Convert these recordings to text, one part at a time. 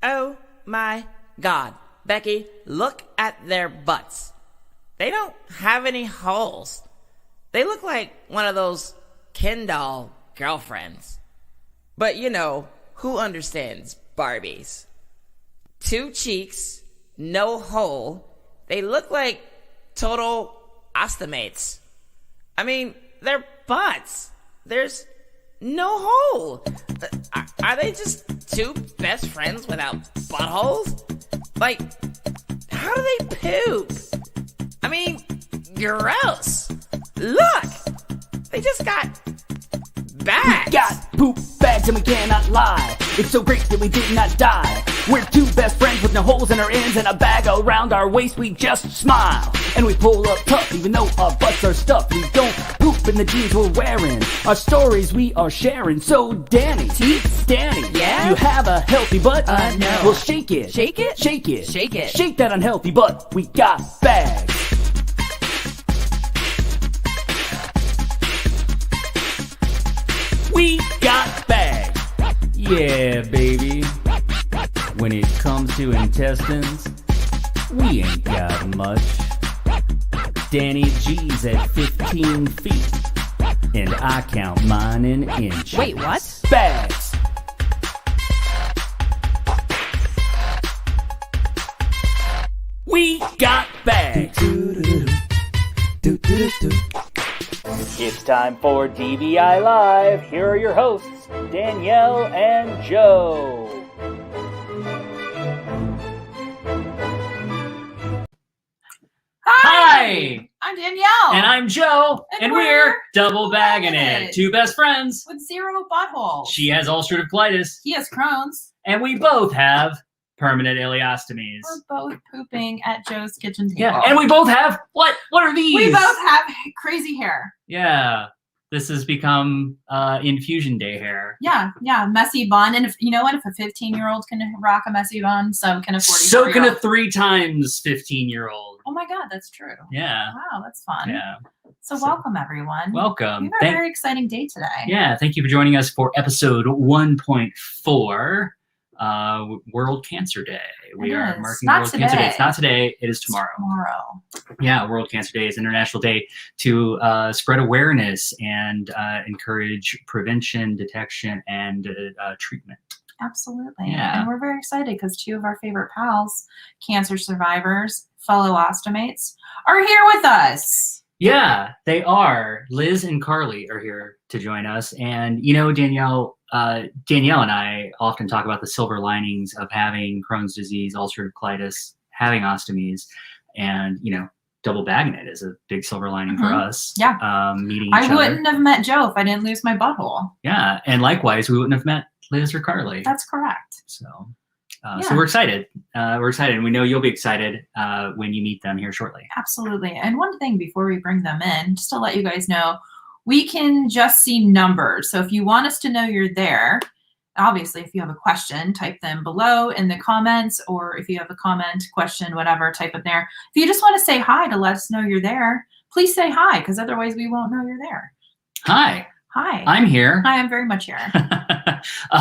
Oh my God. Becky, look at their butts. They don't have any holes. They look like one of those Ken doll girlfriends. But you know, who understands Barbies? 2 cheeks, no hole. They look like total ostomates. I mean, they're butts. There's no hole. Are they just 2 best friends without buttholes? Like, how do they poop? I mean, gross. Look, they just got bags. We got poop bags and we cannot lie. It's so great that we did not die. We're 2 best friends with no holes in our ends and a bag around our waist. We just smile and we pull up tough, even though our butts are stuffed. We don't poop in the jeans we're wearing. Our stories we are sharing. So Danny, Danny, yeah? You have a healthy butt? No. Well, shake it. Shake it? Shake it. Shake it. Shake that unhealthy butt. We got bags. We got bags. Yeah, baby. When it comes to intestines, we ain't got much. Danny G's at 15 feet, and I count mine in inches. Wait, what? Bags. We got bags. It's time for DBI Live. Here are your hosts, Danielle and Joe. Hi! I'm Danielle. And I'm Joe. And we're double bagging it. 2 best friends. With 0 buttholes. She has ulcerative colitis. He has Crohn's. And we both have permanent ileostomies. We're both pooping at Joe's kitchen table. Yeah, and we both have, what are these? We both have crazy hair. Yeah, this has become infusion day hair. Yeah, messy bun. And if you know what, if a 15-year-old can rock a messy bun, so can a 44-year-old. So can a 3 times 15-year-old. Oh my God, that's true. Yeah. Wow, that's fun. Yeah. So welcome, everyone. Welcome. We have a very exciting day today. Yeah, thank you for joining us for episode 1.4. World Cancer Day. We are marking World Cancer Day. It's not today. It is tomorrow. Yeah, World Cancer Day is International Day to spread awareness and encourage prevention, detection, and treatment. Absolutely. Yeah. And we're very excited because 2 of our favorite pals, cancer survivors, fellow ostomates, are here with us. Yeah, they are. Liz and Carly are here to join us. And, you know, Danielle and I often talk about the silver linings of having Crohn's disease, ulcerative colitis, having ostomies, and, you know, double bagging it is a big silver lining for us. Yeah. Meeting each other. I wouldn't have met Joe if I didn't lose my butthole. Yeah. And likewise, we wouldn't have met Liz or Carly. That's correct. So we're excited. We're excited. And we know you'll be excited when you meet them here shortly. Absolutely. And one thing before we bring them in, just to let you guys know, we can just see numbers. So if you want us to know you're there, obviously, if you have a question, type them below in the comments, or if you have a comment, question, whatever, type it there. If you just want to say hi to let us know you're there, please say hi, because otherwise we won't know you're there. Hi. Hi. I'm here. Hi, I'm very much here.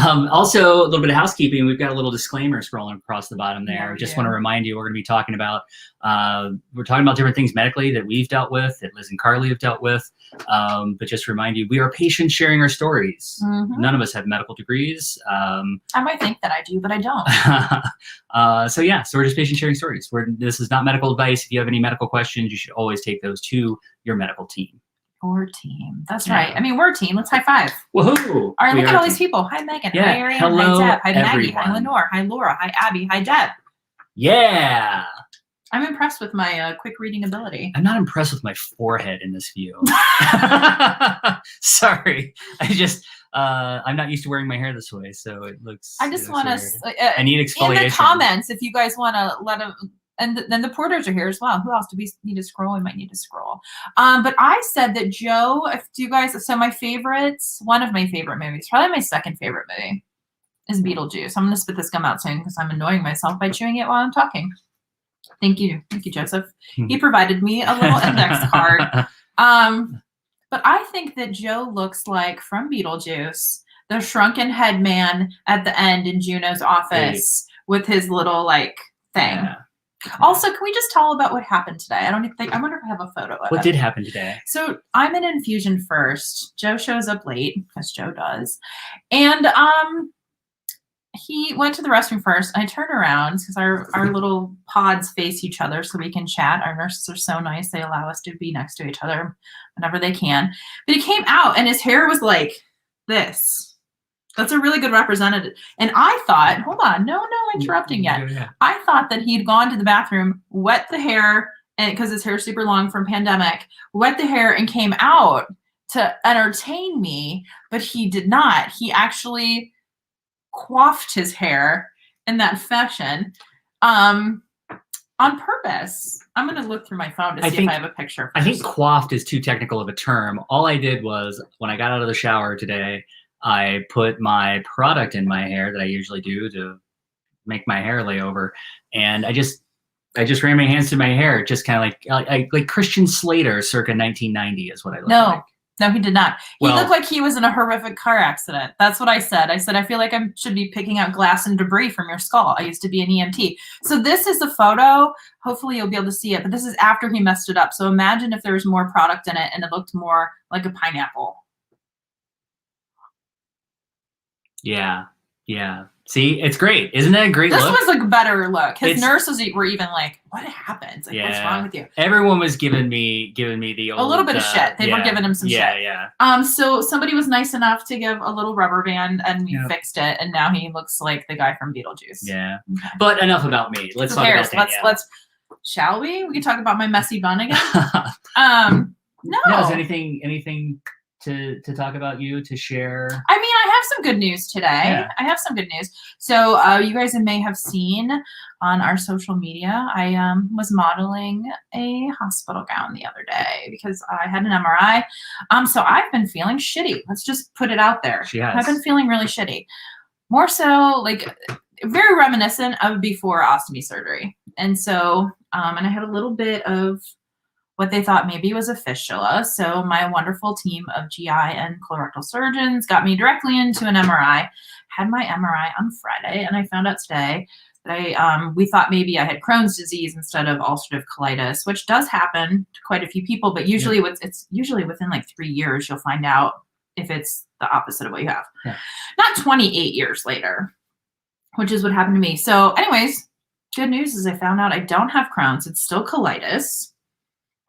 Also, a little bit of housekeeping. We've got a little disclaimer scrolling across the bottom there. Yeah, Just want to remind you, we're going to be talking about, different things medically that we've dealt with, that Liz and Carly have dealt with. But just to remind you, we are patients sharing our stories. Mm-hmm. None of us have medical degrees. I might think that I do, but I don't. So we're just patient sharing stories. This is not medical advice. If you have any medical questions, you should always take those to your medical team. Or team. That's right. I mean, we're a team. Let's high five. Woohoo! All right, look at all these people. Hi, Megan. Yeah. Hi, Ariane. Hello, hi, Deb. Hi, Maggie. everyone. Hi, Lenore. Hi, Laura. Hi, Abby. Hi, Deb. Yeah. I'm impressed with my quick reading ability. I'm not impressed with my forehead in this view. Sorry. I'm not used to wearing my hair this way, so it looks. I just want to. I need exfoliation. In the comments, if you guys want to let them. And then the porters are here as well. Who else do we need to scroll? We might need to scroll. But I said that Joe, so my favorites, one of my favorite movies, probably my second favorite movie, is Beetlejuice. I'm going to spit this gum out soon because I'm annoying myself by chewing it while I'm talking. Thank you, Joseph. He provided me a little index card. But I think that Joe looks like, from Beetlejuice, the shrunken head man at the end in Juno's office. with his little like thing. Yeah. Also, can we just tell about what happened today? I wonder if I have a photo of it. What did happen today? So I'm in infusion first. Joe shows up late, because Joe does. And he went to the restroom first. I turned around because our little pods face each other so we can chat. Our nurses are so nice. They allow us to be next to each other whenever they can. But he came out and his hair was like this. That's a really good representative. And I thought, hold on, no interrupting yet. Yeah. I thought that he'd gone to the bathroom, wet the hair, and because his hair's super long from pandemic, wet the hair and came out to entertain me, but he did not. He actually coiffed his hair in that fashion on purpose. I'm going to look through my phone to see if I have a picture. I think coiffed is too technical of a term. All I did was, when I got out of the shower today, I put my product in my hair that I usually do to make my hair lay over, and I just ran my hands through my hair, just kind of like Christian Slater circa 1990 is what I look like. No, he did not. He looked like he was in a horrific car accident. That's what I said. I said, I feel like I should be picking out glass and debris from your skull. I used to be an EMT. So this is the photo. Hopefully you'll be able to see it, but this is after he messed it up. So imagine if there was more product in it and it looked more like a pineapple. Yeah. See, it's great. Isn't that a great look? This was a better look. His nurses were even like, what happened? Like, what's wrong with you? Everyone was giving me the old... A little bit of shit. They were giving him some shit. Yeah. So somebody was nice enough to give a little rubber band and we fixed it. And now he looks like the guy from Beetlejuice. Yeah. Okay. But enough about me. Let's talk about Danielle. Let's, shall we? We can talk about my messy bun again? No. Is anything to talk about you, to share? I mean, I have some good news today. Yeah. I have some good news. So you guys may have seen on our social media, I was modeling a hospital gown the other day because I had an MRI. So I've been feeling shitty. Let's just put it out there. She has. I've been feeling really shitty. More so, like, very reminiscent of before ostomy surgery. And so, and I had a little bit of what they thought maybe was a fistula. So my wonderful team of GI and colorectal surgeons got me directly into an MRI. Had my MRI on Friday, and I found out today that we thought maybe I had Crohn's disease instead of ulcerative colitis, which does happen to quite a few people, but usually it's usually within like 3 years you'll find out if it's the opposite of what you have. Yeah. Not 28 years later, which is what happened to me. So anyways, good news is I found out I don't have Crohn's. It's still colitis.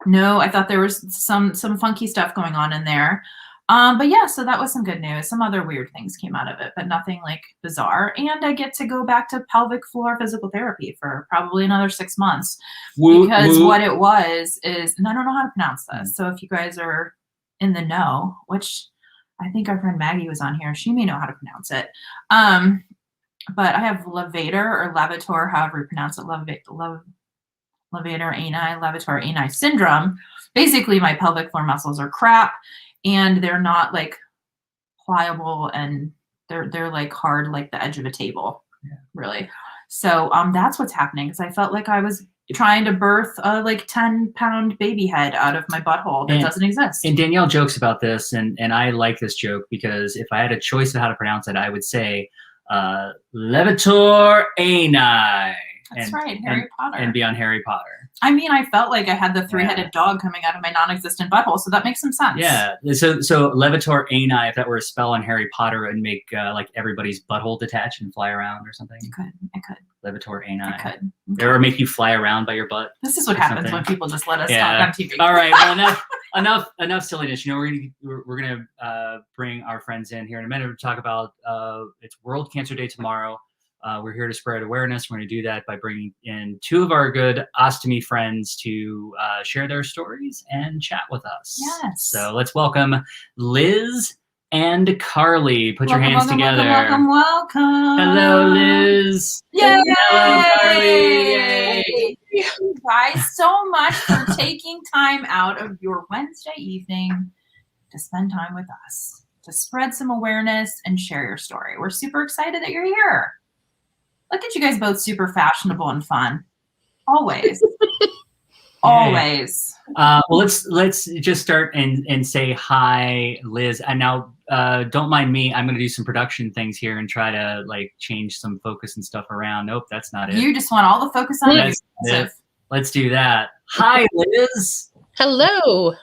No, I thought there was some funky stuff going on in there. But yeah, so that was some good news. Some other weird things came out of it, but nothing like bizarre. And I get to go back to pelvic floor physical therapy for probably another 6 months. Because what it was is, and I don't know how to pronounce this. So if you guys are in the know, which I think our friend Maggie was on here, she may know how to pronounce it. But I have levator or levator, however you pronounce it, levator ani syndrome. Basically, my pelvic floor muscles are crap, and they're not like pliable, and they're like hard, like the edge of a table, really. So that's what's happening, because I felt like I was trying to birth a like 10-pound baby head out of my butthole that doesn't exist. And Danielle jokes about this, and I like this joke because if I had a choice of how to pronounce it, I would say levator ani. That's right, Harry Potter. And be on Harry Potter. I mean, I felt like I had the three-headed dog coming out of my non-existent butthole, so that makes some sense. Yeah. So levator ani, if that were a spell on Harry Potter, it would make like everybody's butthole detach and fly around or something. I could. Levator ani. I could. Okay. Or make you fly around by your butt. This is what happens when people just let us talk on TV. All right. Well, enough silliness. You know, we're gonna bring our friends in here in a minute to talk about it's World Cancer Day tomorrow. We're here to spread awareness. We're going to do that by bringing in two of our good ostomy friends to share their stories and chat with us. Yes. So let's welcome Liz and Carly. Put your hands together. Welcome. Hello, Liz. Yay! Hello, Carly. Yay! Thank you guys so much for taking time out of your Wednesday evening to spend time with us, to spread some awareness and share your story. We're super excited that you're here. Look at you guys both super fashionable and fun. Always. Always. Well, let's just start and say hi, Liz. And now, don't mind me. I'm going to do some production things here and try to like change some focus and stuff around. Nope, that's not it. You just want all the focus on you. Let's do that. Hi, Liz. Hello.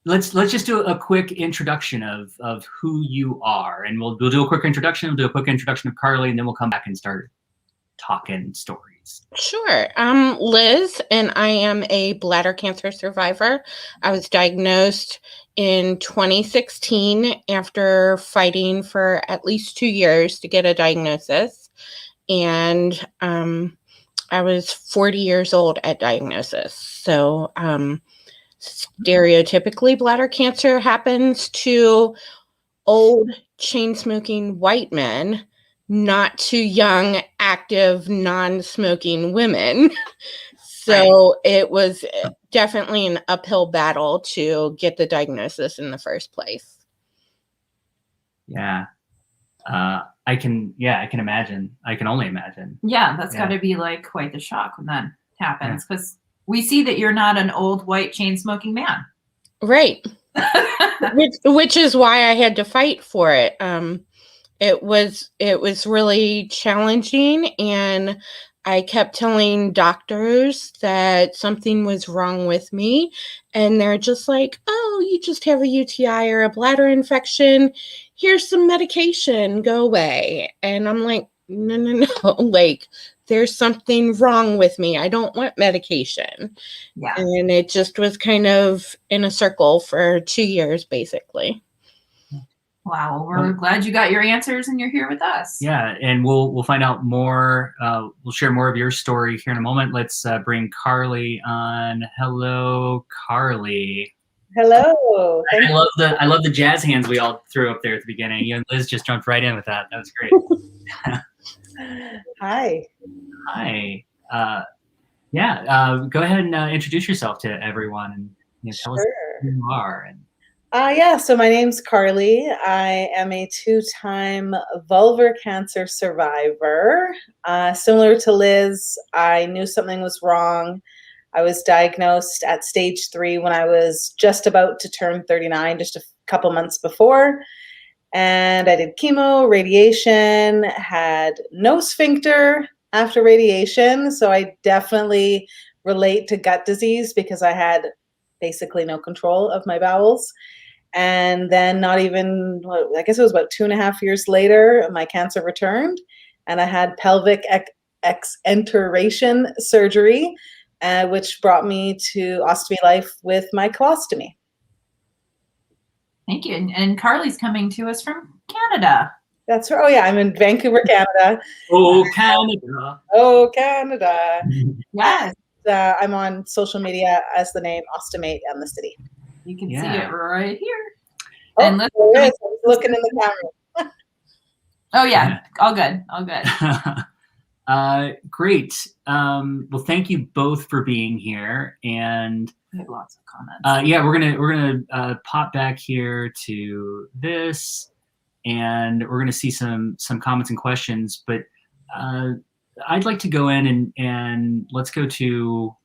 Let's just do a quick introduction of who you are, and we'll do a quick introduction. We'll do a quick introduction of Carly, and then we'll come back and start talking stories. Sure. I'm Liz, and I am a bladder cancer survivor. I was diagnosed in 2016 after fighting for at least 2 years to get a diagnosis. And I was 40 years old at diagnosis. So stereotypically, bladder cancer happens to old, chain-smoking white men, not to young, active, non-smoking women. So it was definitely an uphill battle to get the diagnosis in the first place. Yeah. I can imagine. I can only imagine. Yeah, that's got to be like quite the shock when that happens, because we see that you're not an old white chain smoking man. Right. which is why I had to fight for it. It was really challenging, and I kept telling doctors that something was wrong with me, and they're just like, "Oh, you just have a UTI or a bladder infection. Here's some medication, go away." And I'm like, no, like, there's something wrong with me. I don't want medication. Yeah. And it just was kind of in a circle for 2 years, basically. Wow, we're glad you got your answers and you're here with us. Yeah, and we'll find out more. We'll share more of your story here in a moment. Let's bring Carly on. Hello, Carly. Hello. I love the jazz hands we all threw up there at the beginning. You and Liz just jumped right in with that. That was great. Hi. Hi. Go ahead and introduce yourself to everyone and tell us who you are. So my name's Carly. I am a 2-time vulvar cancer survivor. Similar to Liz, I knew something was wrong. I was diagnosed at stage 3 when I was just about to turn 39, just a couple months before. And I did chemo, radiation, had no sphincter after radiation. So I definitely relate to gut disease because I had basically no control of my bowels. And then not even, I guess it was about 2.5 years later, my cancer returned and I had pelvic exenteration surgery, which brought me to ostomy life with my colostomy. Thank you. And Carly's coming to us from Canada. That's right. Oh, yeah. I'm in Vancouver, Canada. Oh, Canada. Oh, Canada. Yes. I'm on social media as the name Ostomate and the city. You can see it right here. Oh, and there it is. I was looking in the camera. Oh, yeah. All good. All good. Great. Well, thank you both for being here. And we have lots of comments. We're gonna pop back here to this, and we're gonna see some comments and questions. But I'd like to go in and let's go to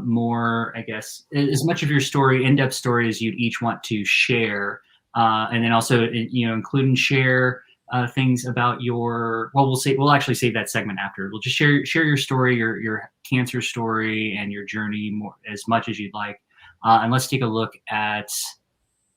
more, I guess, as much of your story, in-depth story as you'd each want to share, and then also include and share things about your. Well, we'll actually save that segment after. We'll just share your story, your cancer story, and your journey more as much as you'd like. And let's take a look at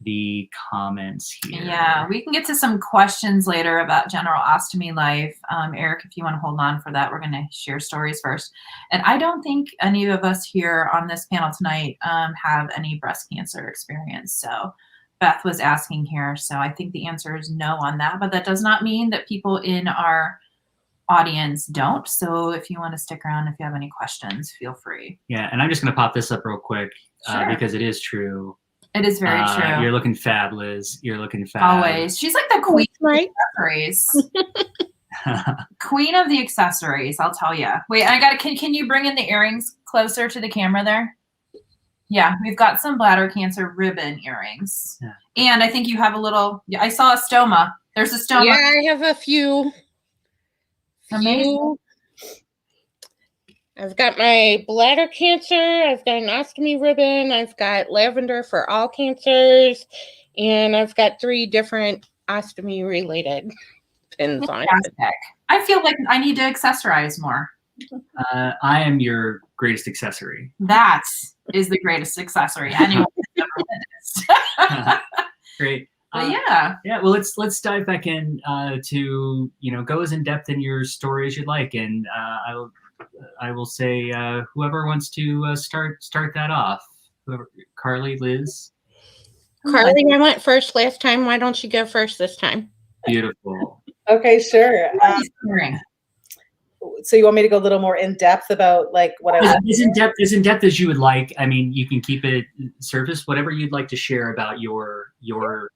the comments here. Yeah, we can get to some questions later about general ostomy life. Eric, if you want to hold on for that, we're going to share stories first. And I don't think any of us here on this panel tonight have any breast cancer experience. So Beth was asking here. So I think the answer is no on that, but that does not mean that people in our audience don't. So if you want to stick around, if you have any questions, feel free. Yeah, and I'm just going to pop this up real quick because it is true. It is very true. You're looking fab, Liz. You're looking fab. Always. She's like the queen of the accessories. Queen of the accessories, I'll tell you. Wait, can you bring in the earrings closer to the camera there? Yeah, we've got some bladder cancer ribbon earrings. Yeah. And I think you have a little, I saw a stoma. There's a stoma. Yeah, I have a few. Amazing. I've got my bladder cancer. I've got an ostomy ribbon. I've got lavender for all cancers. And I've got 3 different ostomy related pins on it. I feel like I need to accessorize more. I am your greatest accessory. That is the greatest accessory anyone has ever witnessed. Great. But yeah. Well, let's dive back in to go as in depth in your story as you'd like, and I will say whoever wants to start that off. Whoever, Carly, Liz. Carly, I went first last time. Why don't you go first this time? Beautiful. Okay, sure. So you want me to go a little more in depth about like what I as in depth as you would like. I mean, you can keep it surface, whatever you'd like to share about your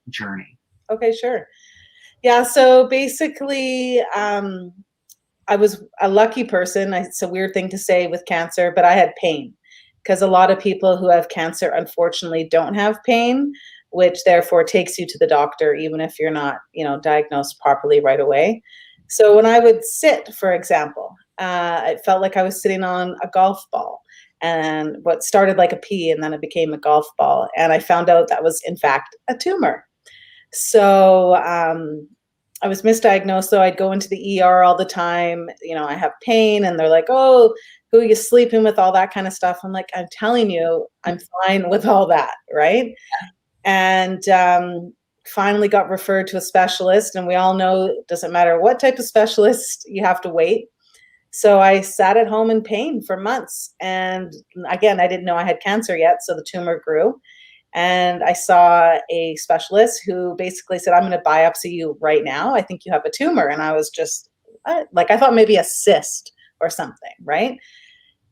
journey. Okay, sure. Yeah. So basically, I was a lucky person. It's a weird thing to say with cancer, but I had pain because a lot of people who have cancer, unfortunately, don't have pain, which therefore takes you to the doctor, even if you're not, diagnosed properly right away. So when I would sit, for example, it felt like I was sitting on a golf ball, and what started like a pea and then it became a golf ball. And I found out that was in fact a tumor. So I was misdiagnosed. So I'd go into the ER all the time. I have pain and they're like, oh, who are you sleeping with? All that kind of stuff. I'm like, I'm telling you, I'm fine with all that. Right. And finally got referred to a specialist, and we all know it doesn't matter what type of specialist, you have to wait. So I sat at home in pain for months, and again, I didn't know I had cancer yet, so the tumor grew, and I saw a specialist who basically said, I'm going to biopsy you right now. I think you have a tumor. And I was just I thought maybe a cyst or something, right?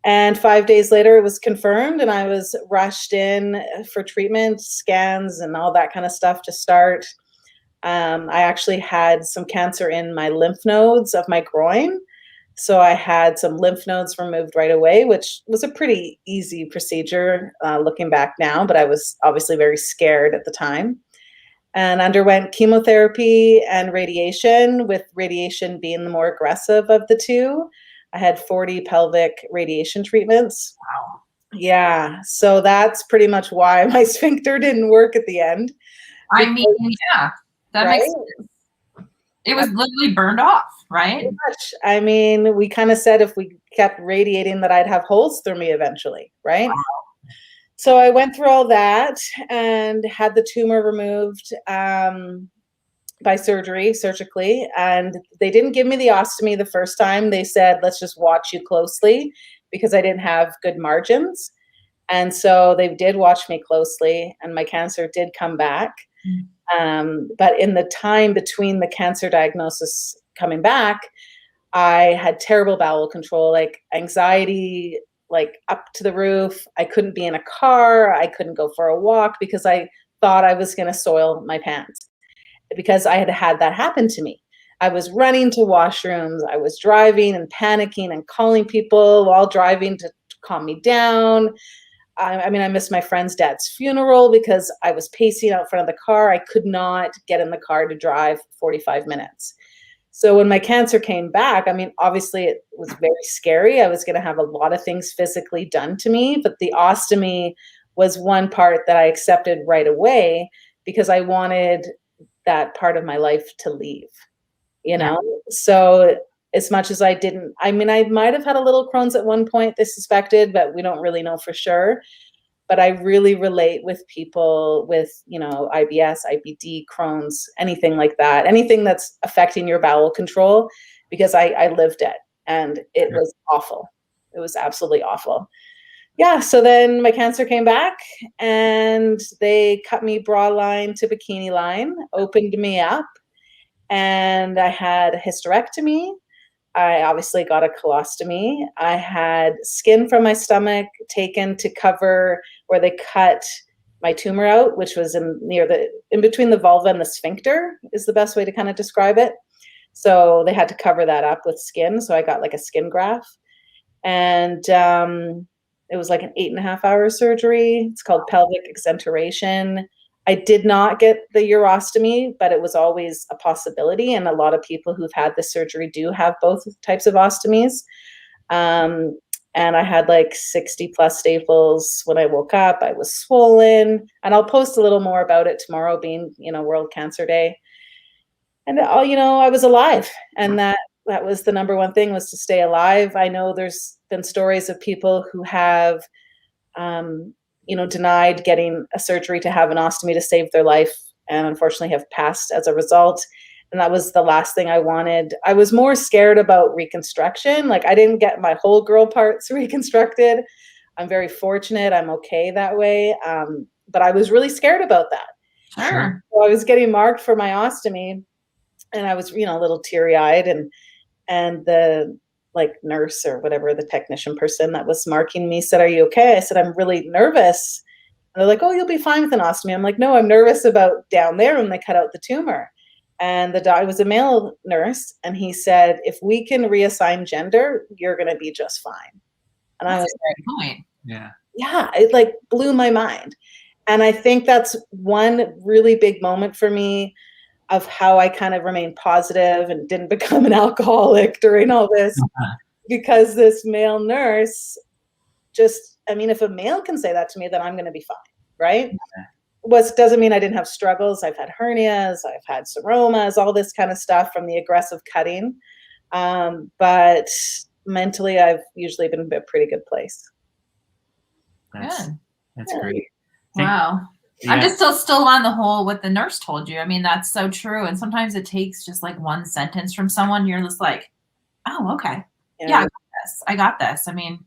And 5 days later, it was confirmed, and I was rushed in for treatment, scans, and all that kind of stuff to start. I actually had some cancer in my lymph nodes of my groin. So I had some lymph nodes removed right away, which was a pretty easy procedure looking back now, but I was obviously very scared at the time. And underwent chemotherapy and radiation, with radiation being the more aggressive of the two. I had 40 pelvic radiation treatments. Wow. Yeah. So that's pretty much why my sphincter didn't work at the end. I mean, yeah, that makes sense. It was literally burned off, right? Pretty much. I mean, we kind of said if we kept radiating that I'd have holes through me eventually, right? Wow. So I went through all that and had the tumor removed by surgically, and they didn't give me the ostomy the first time. They said, let's just watch you closely, because I didn't have good margins. And so they did watch me closely, and my cancer did come back. But in the time between the cancer diagnosis coming back, I had terrible bowel control, like anxiety, like up to the roof. I couldn't be in a car. I couldn't go for a walk because I thought I was going to soil my pants, because I had had that happen to me. I was running to washrooms. I was driving and panicking and calling people while driving to calm me down. I mean, I missed my friend's dad's funeral because I was pacing out front of the car. I could not get in the car to drive 45 minutes. So when my cancer came back, I mean, obviously it was very scary. I was going to have a lot of things physically done to me, but the ostomy was one part that I accepted right away, because I wanted that part of my life to leave, So as much as I might have had a little Crohn's at one point, they suspected, but we don't really know for sure. But I really relate with people with, IBS, IBD, Crohn's, anything like that, anything that's affecting your bowel control, because I lived it, and it was awful. It was absolutely awful. Yeah. So then my cancer came back, and they cut me bra line to bikini line, opened me up, and I had a hysterectomy. I obviously got a colostomy. I had skin from my stomach taken to cover where they cut my tumor out, which was in between the vulva and the sphincter, is the best way to kind of describe it. So they had to cover that up with skin. So I got like a skin graft, and it was like an 8.5 hour surgery. It's called pelvic exenteration. I did not get the urostomy, but it was always a possibility. And a lot of people who've had the surgery do have both types of ostomies. And I had like 60 plus staples when I woke up. I was swollen. And I'll post a little more about it tomorrow, being, World Cancer Day. And I was alive. And that was the number one thing, was to stay alive. I know there's been stories of people who have, denied getting a surgery to have an ostomy to save their life, and unfortunately have passed as a result. And that was the last thing I wanted. I was more scared about reconstruction. Like, I didn't get my whole girl parts reconstructed. I'm very fortunate. I'm okay that way. But I was really scared about that. Sure. So I was getting marked for my ostomy, and I was, a little teary-eyed, and the nurse or whatever, the technician person that was marking me said, "Are you okay?" I said, "I'm really nervous." And they're like, "Oh, you'll be fine with an ostomy." I'm like, "No, I'm nervous about down there when they cut out the tumor." And the guy was a male nurse, and he said, "If we can reassign gender, you're going to be just fine." And I was like, point. Yeah, it blew my mind. And I think that's one really big moment for me of how I kind of remained positive and didn't become an alcoholic during all this, because this male nurse if a male can say that to me, then I'm going to be fine, right? Doesn't mean I didn't have struggles. I've had hernias, I've had seromas, all this kind of stuff from the aggressive cutting. But mentally, I've usually been in a pretty good place. That's great. Wow. Yeah. I'm just still on the whole what the nurse told you. I mean, that's so true. And sometimes it takes just like one sentence from someone. You're just like, oh, okay. Yeah, I got this. I mean,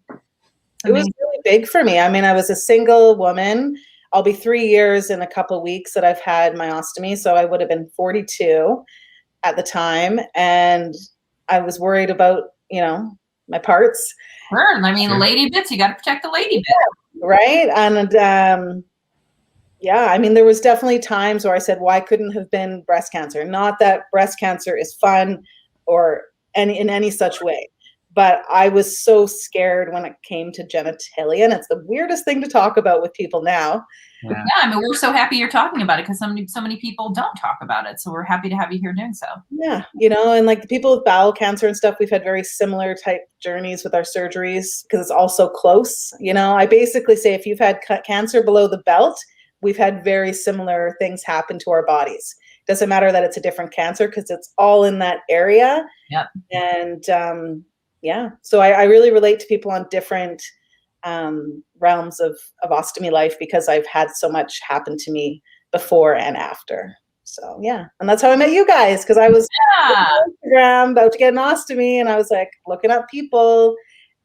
it was really big for me. I mean, I was a single woman. I'll be 3 years in a couple of weeks that I've had my ostomy. So I would have been 42 at the time. And I was worried about, my parts. Sure. I mean, the lady bits, you got to protect the lady bits. Yeah, right. And, I mean, there was definitely times where I said, "Why couldn't have been breast cancer?" Not that breast cancer is fun or in any such way, but I was so scared when it came to genitalia, and it's the weirdest thing to talk about with people now. Yeah, I mean, we're so happy you're talking about it, because so many people don't talk about it. So we're happy to have you here doing so. Yeah, and like the people with bowel cancer and stuff, we've had very similar type journeys with our surgeries because it's all so close. I basically say if you've had cancer below the belt, we've had very similar things happen to our bodies. Doesn't matter that it's a different cancer, because it's all in that area. Yep. And so I really relate to people on different realms of ostomy life, because I've had so much happen to me before and after. So yeah, and that's how I met you guys, because I was on Instagram about to get an ostomy, and I was like looking up people,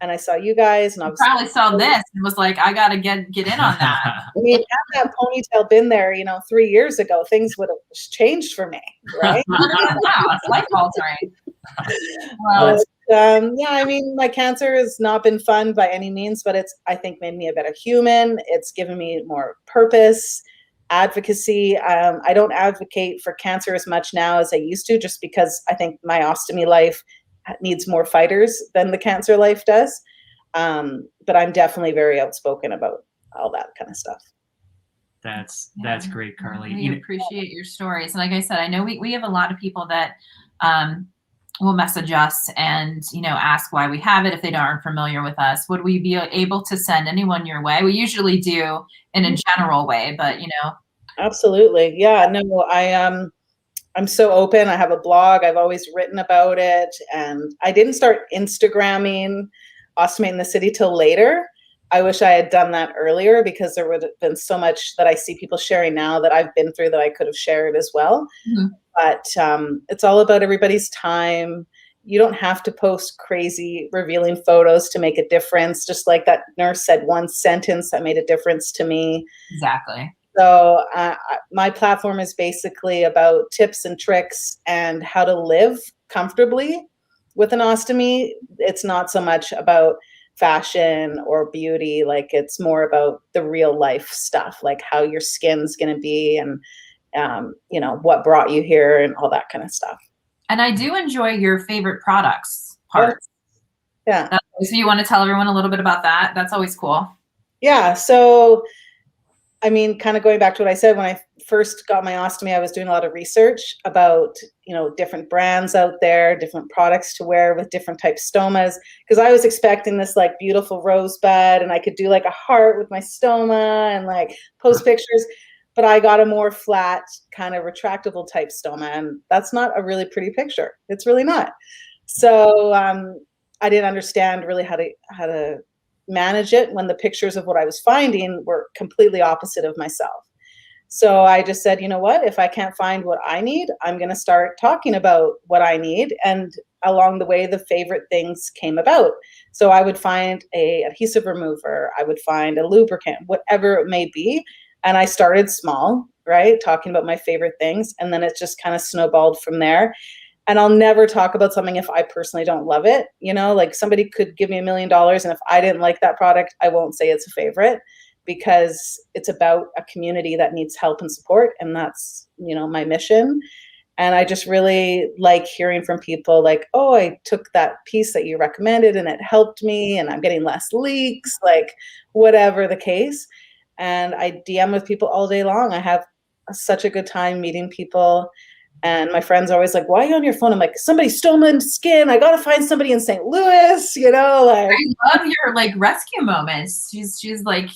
and I saw you guys, and I was probably saw this and was like, I gotta get in on that. I mean, had that ponytail been there, 3 years ago, things would have changed for me, right? Wow, it's life altering. Well, I mean, my cancer has not been fun by any means, but it's, I think, made me a better human. It's given me more purpose, advocacy. I don't advocate for cancer as much now as I used to, just because I think my ostomy life needs more fighters than the cancer life does. But I'm definitely very outspoken about all that kind of stuff. That's great, Carly. We appreciate your stories. And like I said, I know we have a lot of people that will message us and, ask why we have it if they aren't familiar with us. Would we be able to send anyone your way? We usually do in a general way, but, Absolutely. Yeah, no, I'm so open. I have a blog. I've always written about it. And I didn't start Instagramming Ostomy in the City till later. I wish I had done that earlier, because there would have been so much that I see people sharing now that I've been through that I could have shared as well. Mm-hmm. But it's all about everybody's time. You don't have to post crazy revealing photos to make a difference. Just like that nurse said, one sentence that made a difference to me. Exactly. So my platform is basically about tips and tricks and how to live comfortably with an ostomy. It's not so much about fashion or beauty. Like, it's more about the real life stuff, like how your skin's going to be, and what brought you here, and all that kind of stuff. And I do enjoy your favorite products parts. Yeah. So you want to tell everyone a little bit about that? That's always cool. Yeah. So, I mean, kind of going back to what I said, when I first got my ostomy, I was doing a lot of research about, different brands out there, different products to wear with different type stomas. Because I was expecting this like beautiful rosebud, and I could do like a heart with my stoma and like post pictures. But I got a more flat kind of retractable type stoma, and that's not a really pretty picture. It's really not. So I didn't understand really how to manage it when the pictures of what I was finding were completely opposite of myself. So I just said, you know what, if I can't find what I need, I'm going to start talking about what I need. And along the way, the favorite things came about. So I would find a adhesive remover, I would find a lubricant, whatever it may be. And I started small, right? Talking about my favorite things. And then it just kind of snowballed from there. And I'll never talk about something if I personally don't love it. Like somebody could give me $1 million, and if I didn't like that product, I won't say it's a favorite, because it's about a community that needs help and support. And that's, my mission. And I just really like hearing from people like, oh, I took that piece that you recommended and it helped me, and I'm getting less leaks, like whatever the case. And I DM with people all day long. I have such a good time meeting people. And my friends are always like, why are you on your phone? I'm like, somebody stole my skin. I got to find somebody in St. Louis, like. I love your like rescue moments. She's like,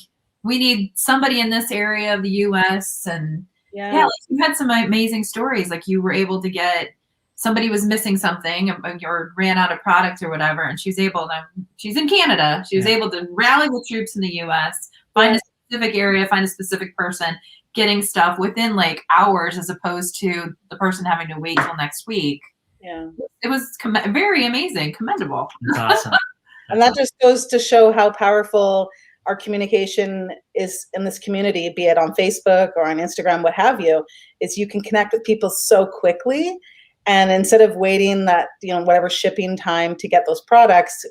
we need somebody in this area of the US. And yeah, like you had some amazing stories. Like you were able to get, somebody was missing something or ran out of product or whatever. And she's in Canada. She was able to rally the troops in the US, find a specific area, find a specific person, getting stuff within like hours, as opposed to the person having to wait till next week. Yeah. It was very amazing, commendable. That's awesome. And that just goes to show how powerful our communication is in this community, be it on Facebook or on Instagram, what have you, is you can connect with people so quickly. And instead of waiting that, whatever shipping time to get those products,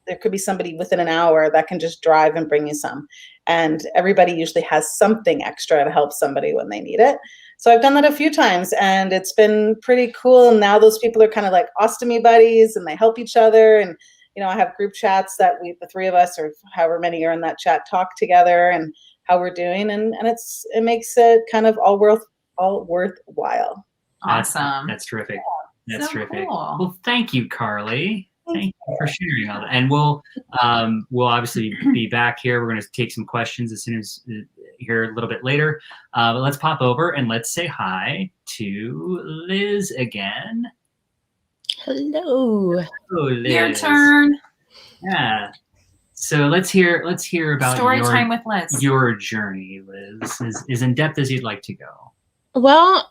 there could be somebody within an hour that can just drive and bring you some. And everybody usually has something extra to help somebody when they need it. So I've done that a few times, and it's been pretty cool. And now those people are kind of like ostomy buddies, and they help each other. And, I have group chats that the three of us, or however many are in that chat, talk together and how we're doing. And it makes it kind of all worthwhile. Awesome. That's terrific. That's so terrific. Cool. Well, thank you, Carly. Thank you for sharing all that. And we'll obviously be back here. We're going to take some questions as soon as here a little bit later. But let's pop over and let's say hi to Liz again. Hello. Hello, Liz. Your turn. Yeah. So let's hear about story time with Liz. Your journey, Liz, is in depth as you'd like to go. Well,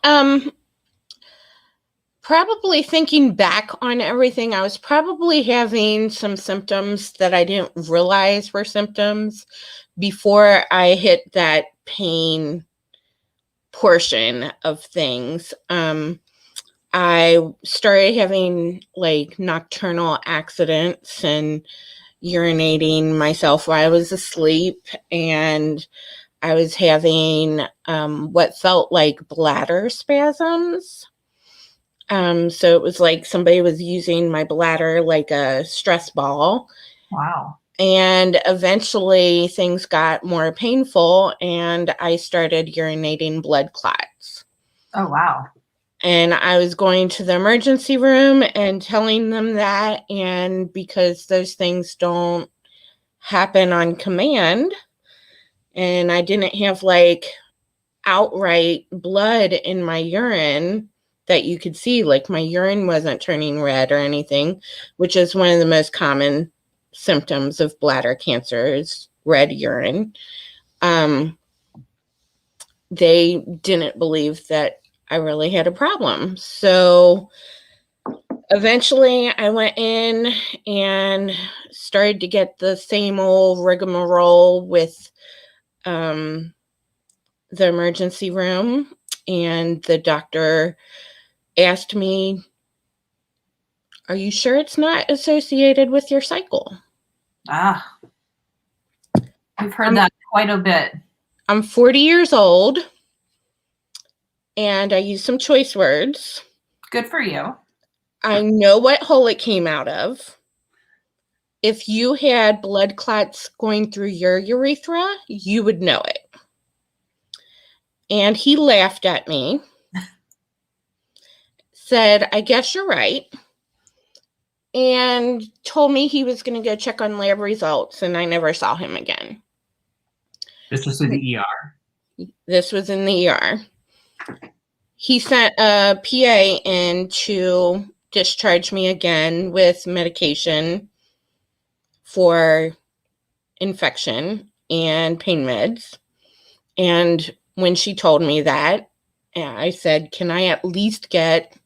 probably thinking back on everything, I was probably having some symptoms that I didn't realize were symptoms before I hit that pain portion of things. I started having like nocturnal accidents and urinating myself while I was asleep, and I was having what felt like bladder spasms. So it was like somebody was using my bladder like a stress ball. Wow. And eventually things got more painful, and I started urinating blood clots. Oh, wow. And I was going to the emergency room and telling them that. And because those things don't happen on command, and I didn't have like outright blood in my urine that you could see, like my urine wasn't turning red or anything, which is one of the most common symptoms of bladder cancer is red urine. They didn't believe that I really had a problem. So eventually I went in and started to get the same old rigmarole with the emergency room, and the doctor asked me, "Are you sure it's not associated with your cycle?" We've heard that quite a bit. I'm 40 years old, and I use some choice words. Good for you. I know what hole it came out of. If you had blood clots going through your urethra, you would know it. And he laughed at me, said, I guess you're right, and told me he was going to go check on lab results, and I never saw him again. This was in the ER? This was in the ER. He sent a PA in to discharge me again with medication for infection and pain meds. And when she told me that, I said, can I at least get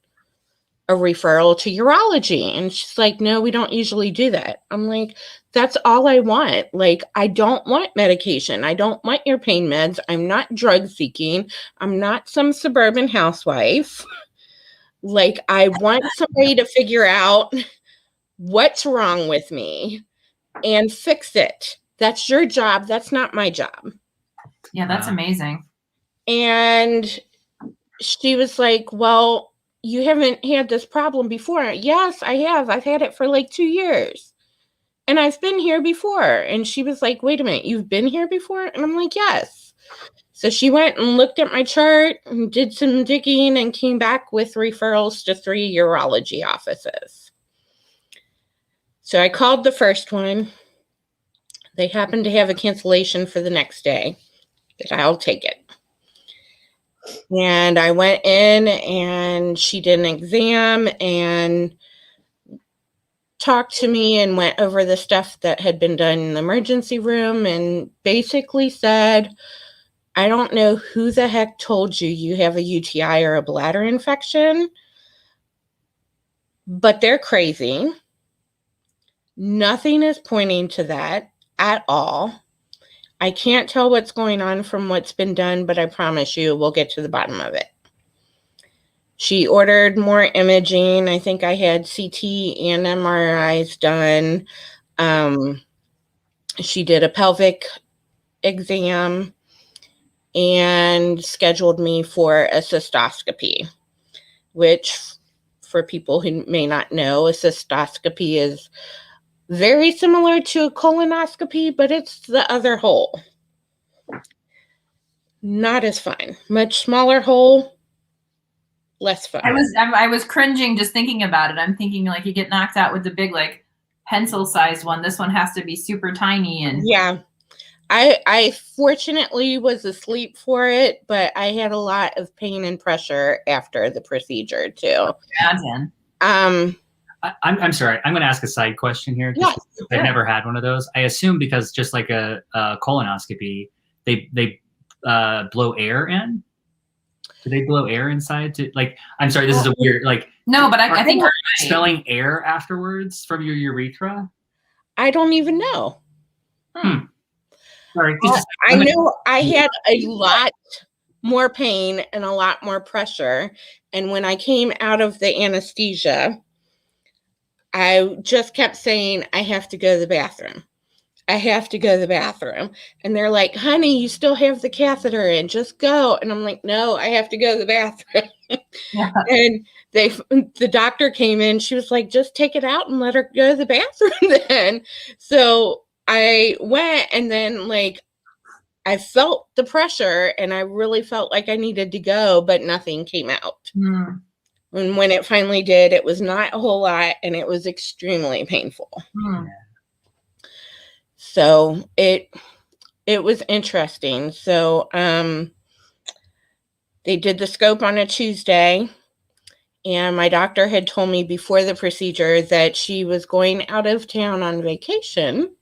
a referral to urology? And she's like, no, we don't usually do that. I'm like, that's all I want. Like, I don't want medication. I don't want your pain meds. I'm not drug seeking. I'm not some suburban housewife. Like, I want somebody to figure out what's wrong with me and fix it. That's your job. That's not my job. Yeah, that's amazing. And she was like, well, you haven't had this problem before. Yes, I have. I've had it for like 2 years. And I've been here before. And she was like, wait a minute, you've been here before? And I'm like, yes. So she went and looked at my chart and did some digging and came back with referrals to 3 urology offices. So I called the first one. They happened to have a cancellation for the next day. But I'll take it. And I went in and she did an exam and talked to me and went over the stuff that had been done in the emergency room and basically said, I don't know who the heck told you you have a UTI or a bladder infection, but they're crazy. Nothing is pointing to that at all. I can't tell what's going on from what's been done, but I promise you we'll get to the bottom of it. She ordered more imaging. I think I had CT and MRIs done. She did a pelvic exam and scheduled me for a cystoscopy, which for people who may not know, a cystoscopy is very similar to a colonoscopy, but it's the other hole. Not as fun. Much smaller hole, less fun. I was cringing just thinking about it. I'm thinking like you get knocked out with the big like pencil-sized one. This one has to be super tiny and yeah. I fortunately was asleep for it, but I had a lot of pain and pressure after the procedure too. Imagine. I'm sorry. I'm going to ask a side question here. Yeah, I've never had one of those. I assume because just like a colonoscopy, they blow air in. Do they blow air inside? I'm sorry. This is a weird No, but I think smelling air afterwards from your urethra. I don't even know. Sorry. I know I had a lot more pain and a lot more pressure, and when I came out of the anesthesia, I just kept saying, I have to go to the bathroom. I have to go to the bathroom. And they're like, honey, you still have the catheter in. Just go. And I'm like, no, I have to go to the bathroom. Yeah. And the doctor came in. She was like, just take it out and let her go to the bathroom then. So I went, and then I felt the pressure and I really felt like I needed to go, but nothing came out. Mm. And when it finally did, it was not a whole lot and it was extremely painful. Mm. So it was interesting. So they did the scope on a Tuesday, and my doctor had told me before the procedure that she was going out of town on vacation,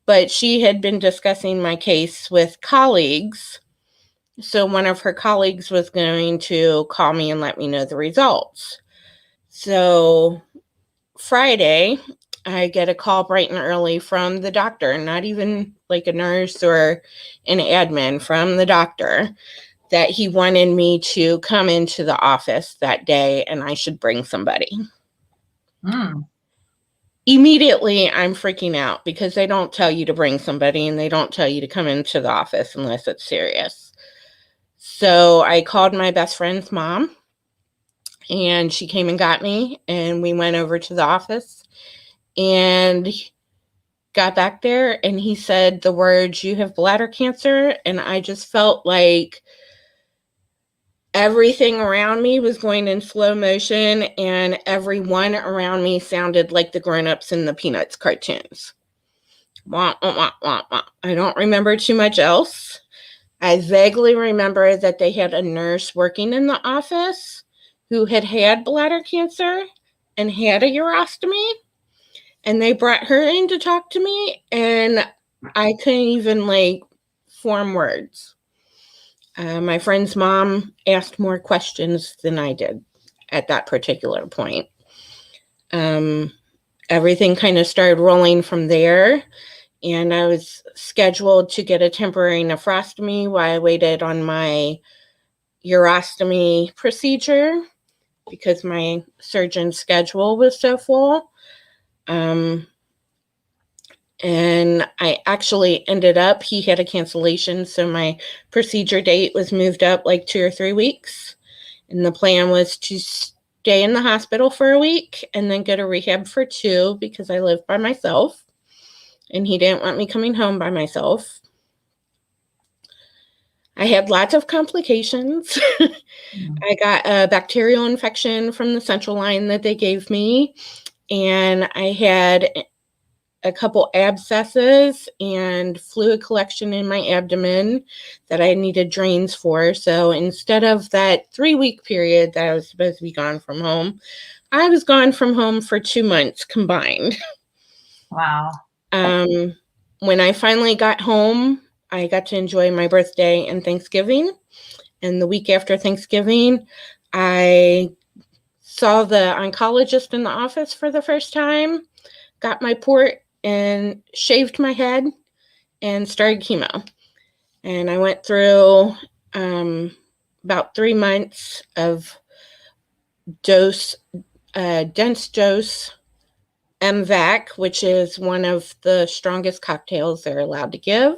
but she had been discussing my case with colleagues. So one of her colleagues was going to call me and let me know the results. So Friday, I get a call bright and early from the doctor, not even like a nurse or an admin, from the doctor, that he wanted me to come into the office that day and I should bring somebody. Mm. Immediately, I'm freaking out because they don't tell you to bring somebody and they don't tell you to come into the office unless it's serious. So I called my best friend's mom, and she came and got me, and we went over to the office and got back there, and he said the words, "You have bladder cancer," and I just felt like everything around me was going in slow motion, and everyone around me sounded like the grown-ups in the Peanuts cartoons. Wah, wah, wah, wah, wah. I don't remember too much else. I vaguely remember that they had a nurse working in the office who had had bladder cancer and had a urostomy, and they brought her in to talk to me, and I couldn't even form words. My friend's mom asked more questions than I did at that particular point. Everything kind of started rolling from there, and I was scheduled to get a temporary nephrostomy while I waited on my urostomy procedure because my surgeon's schedule was so full. And I actually ended up, he had a cancellation, so my procedure date was moved up 2 or 3 weeks. And the plan was to stay in the hospital for a week and then go to rehab for 2 because I lived by myself. And he didn't want me coming home by myself. I had lots of complications. I got a bacterial infection from the central line that they gave me. And I had a couple abscesses and fluid collection in my abdomen that I needed drains for. So instead of that 3-week period that I was supposed to be gone from home, I was gone from home for 2 months combined. Wow. When I finally got home, I got to enjoy my birthday and Thanksgiving. And the week after Thanksgiving, I saw the oncologist in the office for the first time, got my port and shaved my head and started chemo. And I went through about 3 months of dense dose MVAC, which is one of the strongest cocktails they're allowed to give.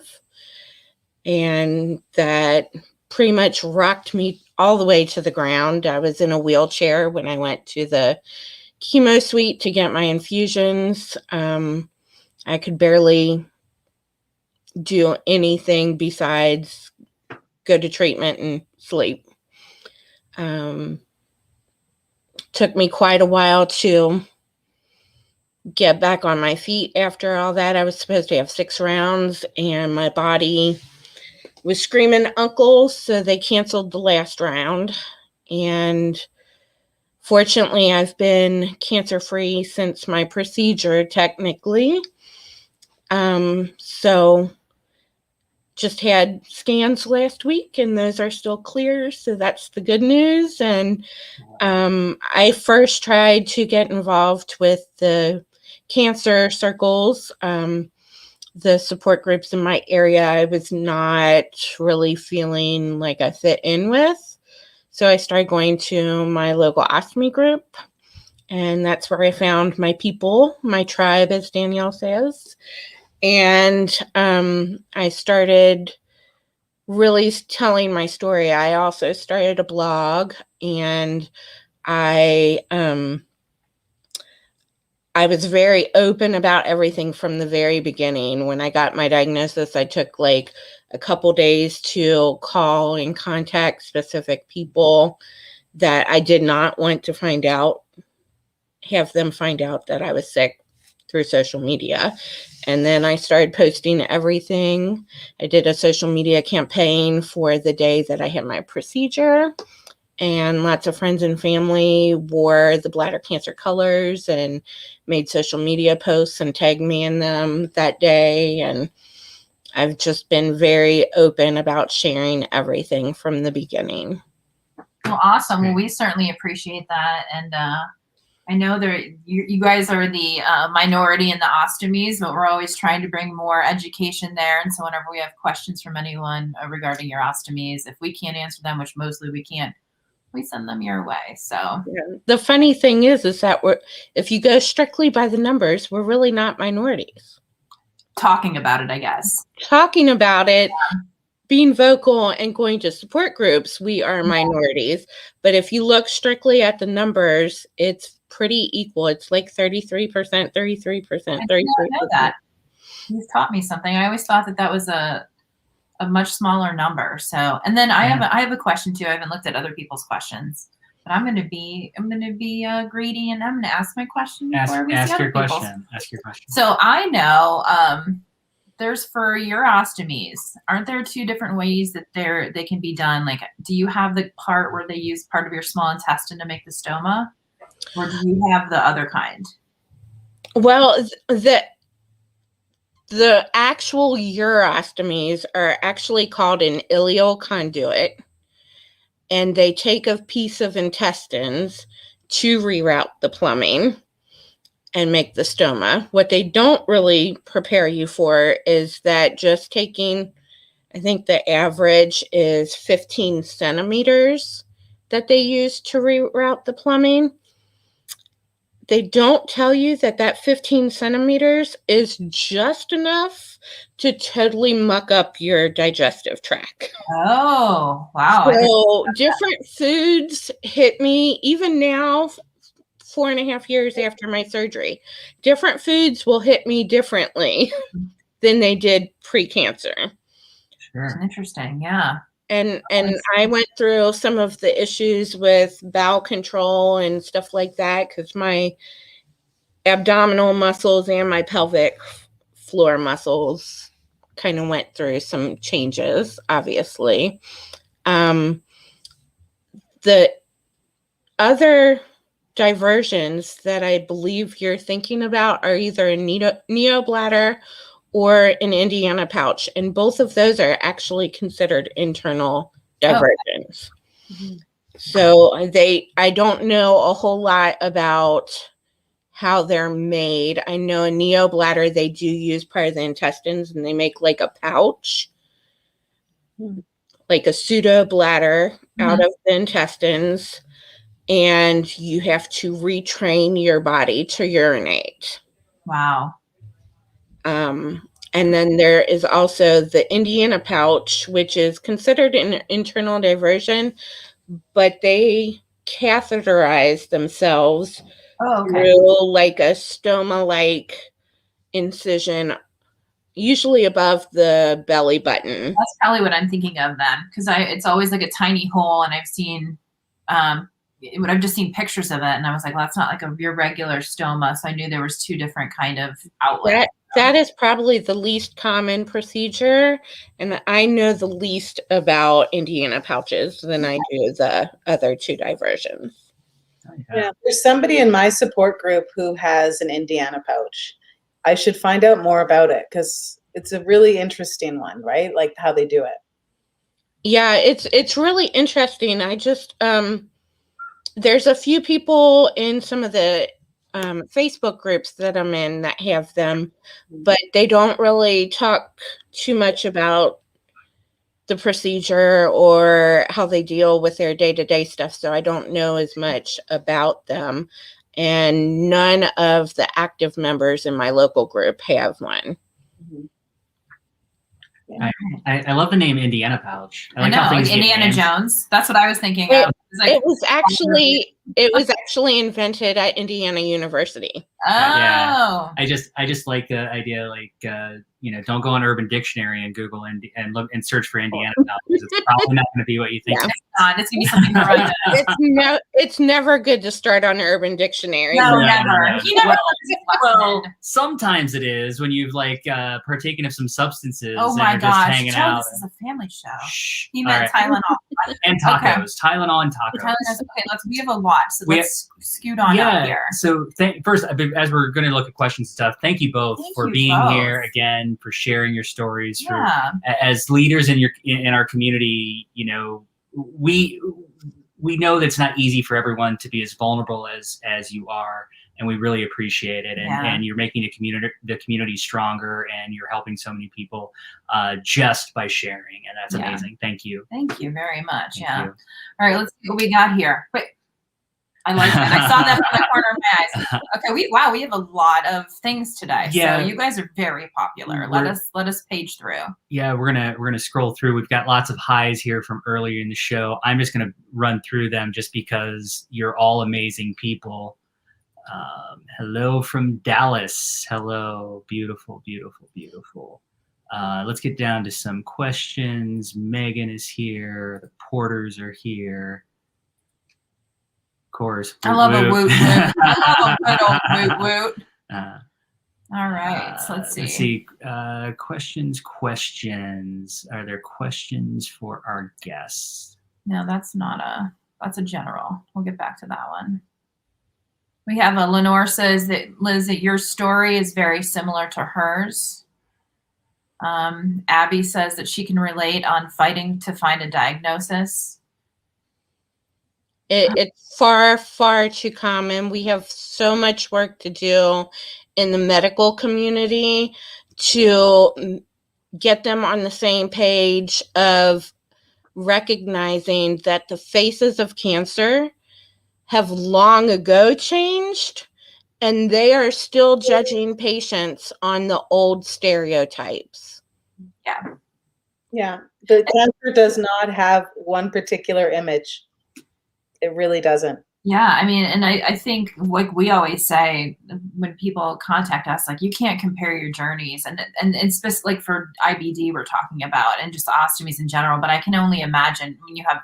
And that pretty much rocked me all the way to the ground. I was in a wheelchair when I went to the chemo suite to get my infusions. I could barely do anything besides go to treatment and sleep. Took me quite a while to get back on my feet after all that. I was supposed to have 6 rounds, and my body was screaming uncle, so they canceled the last round. And fortunately, I've been cancer-free since my procedure, technically. So just had scans last week, and those are still clear, so that's the good news. And I first tried to get involved with the cancer circles, the support groups in my area. I was not really feeling like I fit in with. So I started going to my local ostomy group, and that's where I found my people, my tribe, as Danielle says. And I started really telling my story. I also started a blog, and I was very open about everything from the very beginning. When I got my diagnosis, I took a couple days to call and contact specific people that I did not want to have them find out that I was sick through social media. And then I started posting everything. I did a social media campaign for the day that I had my procedure. And lots of friends and family wore the bladder cancer colors and made social media posts and tagged me in them that day. And I've just been very open about sharing everything from the beginning. Well, awesome. Well, we certainly appreciate that. And I know you guys are the minority in the ostomies, but we're always trying to bring more education there. And so whenever we have questions from anyone regarding your ostomies, if we can't answer them, which mostly we can't, we send them your way. So yeah. The funny thing is that if you go strictly by the numbers, we're really not minorities. Talking about it, I guess. Talking about it, being vocal and going to support groups, we are minorities. But if you look strictly at the numbers, it's pretty equal. It's 33%, 33%, 33%. I know that. You've taught me something. I always thought that was a a much smaller number. So, and then I have a question too. I haven't looked at other people's questions, but I'm going to be greedy, and I'm going to ask my question before we see other people's. Ask your question. So I know there's for urostomies. Aren't there 2 different ways that they can be done? Like, do you have the part where they use part of your small intestine to make the stoma, or do you have the other kind? Well, the actual urostomies are actually called an ileal conduit, and they take a piece of intestines to reroute the plumbing and make the stoma. What they don't really prepare you for is that just taking, I think the average is 15 centimeters that they use to reroute the plumbing. They don't tell you that 15 centimeters is just enough to totally muck up your digestive tract. Oh, wow. So different foods hit me, even now, 4.5 years after my surgery. Different foods will hit me differently than they did pre-cancer. Sure. That's interesting, yeah. And I went through some of the issues with bowel control and stuff like that because my abdominal muscles and my pelvic floor muscles kind of went through some changes, obviously. The other diversions that I believe you're thinking about are either a neobladder or an Indiana pouch, and both of those are actually considered internal diversions. Mm-hmm. So I don't know a whole lot about how they're made. I know a neobladder, they do use part of the intestines, and they make like a pouch, like a pseudo bladder out of the intestines, and you have to retrain your body to urinate. Wow. And then there is also the Indiana pouch, which is considered an internal diversion, but they catheterize themselves through like a stoma-like incision, usually above the belly button. That's probably what I'm thinking of then, because it's always like a tiny hole, and I've just seen pictures of it, and I was like, well, that's not like your regular stoma. So I knew there was 2 different kind of outlets. That is probably the least common procedure, and I know the least about Indiana pouches than I do the other 2 diversions. Yeah, there's somebody in my support group who has an Indiana pouch. I should find out more about it because it's a really interesting one, right? Like how they do it. Yeah, it's really interesting. I just there's a few people in some of the Facebook groups that I'm in that have them, but they don't really talk too much about the procedure or how they deal with their day-to-day stuff. So I don't know as much about them. And none of the active members in my local group have one. Yeah. I love the name Indiana pouch. I know, like Indiana Jones. That's what I was thinking of. It was actually invented at Indiana University. Oh, yeah. I just like the idea, like don't go on Urban Dictionary and Google and look and search for Indiana pouch. It's probably not going to be what you think. Yeah. It's going to be something horrendous. It's never good to start on Urban Dictionary. No, never. You never well, sometimes it is when you've partaken of some substances. Oh my and gosh, just hanging out. This is a family show. Shh. He meant Tylenol and tacos. Okay. Tylenol and tacos. Okay, we have a lot, so let's scoot on out here. So first, as we're going to look at questions and stuff, thank you both for being here again, for sharing your stories. Yeah. As leaders in our community, we know that it's not easy for everyone to be as vulnerable as you are, and we really appreciate it. And you're making the community stronger, and you're helping so many people just by sharing, and that's amazing. Thank you. Thank you very much. Thank you. All right, let's see what we got here. Wait, I like that. I saw that from the corner of my eyes. Okay, we have a lot of things today. Yeah. So you guys are very popular. Let us page through. Yeah, we're gonna scroll through. We've got lots of highs here from earlier in the show. I'm just gonna run through them just because you're all amazing people. Hello from Dallas. Hello, beautiful, beautiful, beautiful. Let's get down to some questions. Megan is here. The Porters are here. Of course. I love a woot woot. I love a good old woot woot. All right, so let's see. Questions. Are there questions for our guests? No, that's a general. We'll get back to that one. We have Lenore says that, Liz, that your story is very similar to hers. Abby says that she can relate on fighting to find a diagnosis. It's far, far too common. We have so much work to do in the medical community to get them on the same page of recognizing that the faces of cancer have long ago changed, and they are still judging patients on the old stereotypes. Yeah. The cancer does not have one particular image. It really doesn't. Yeah, I mean, and I think, like we always say when people contact us, like, you can't compare your journeys, and it's just like for IBD we're talking about, and just ostomies in general. But I can only imagine when you have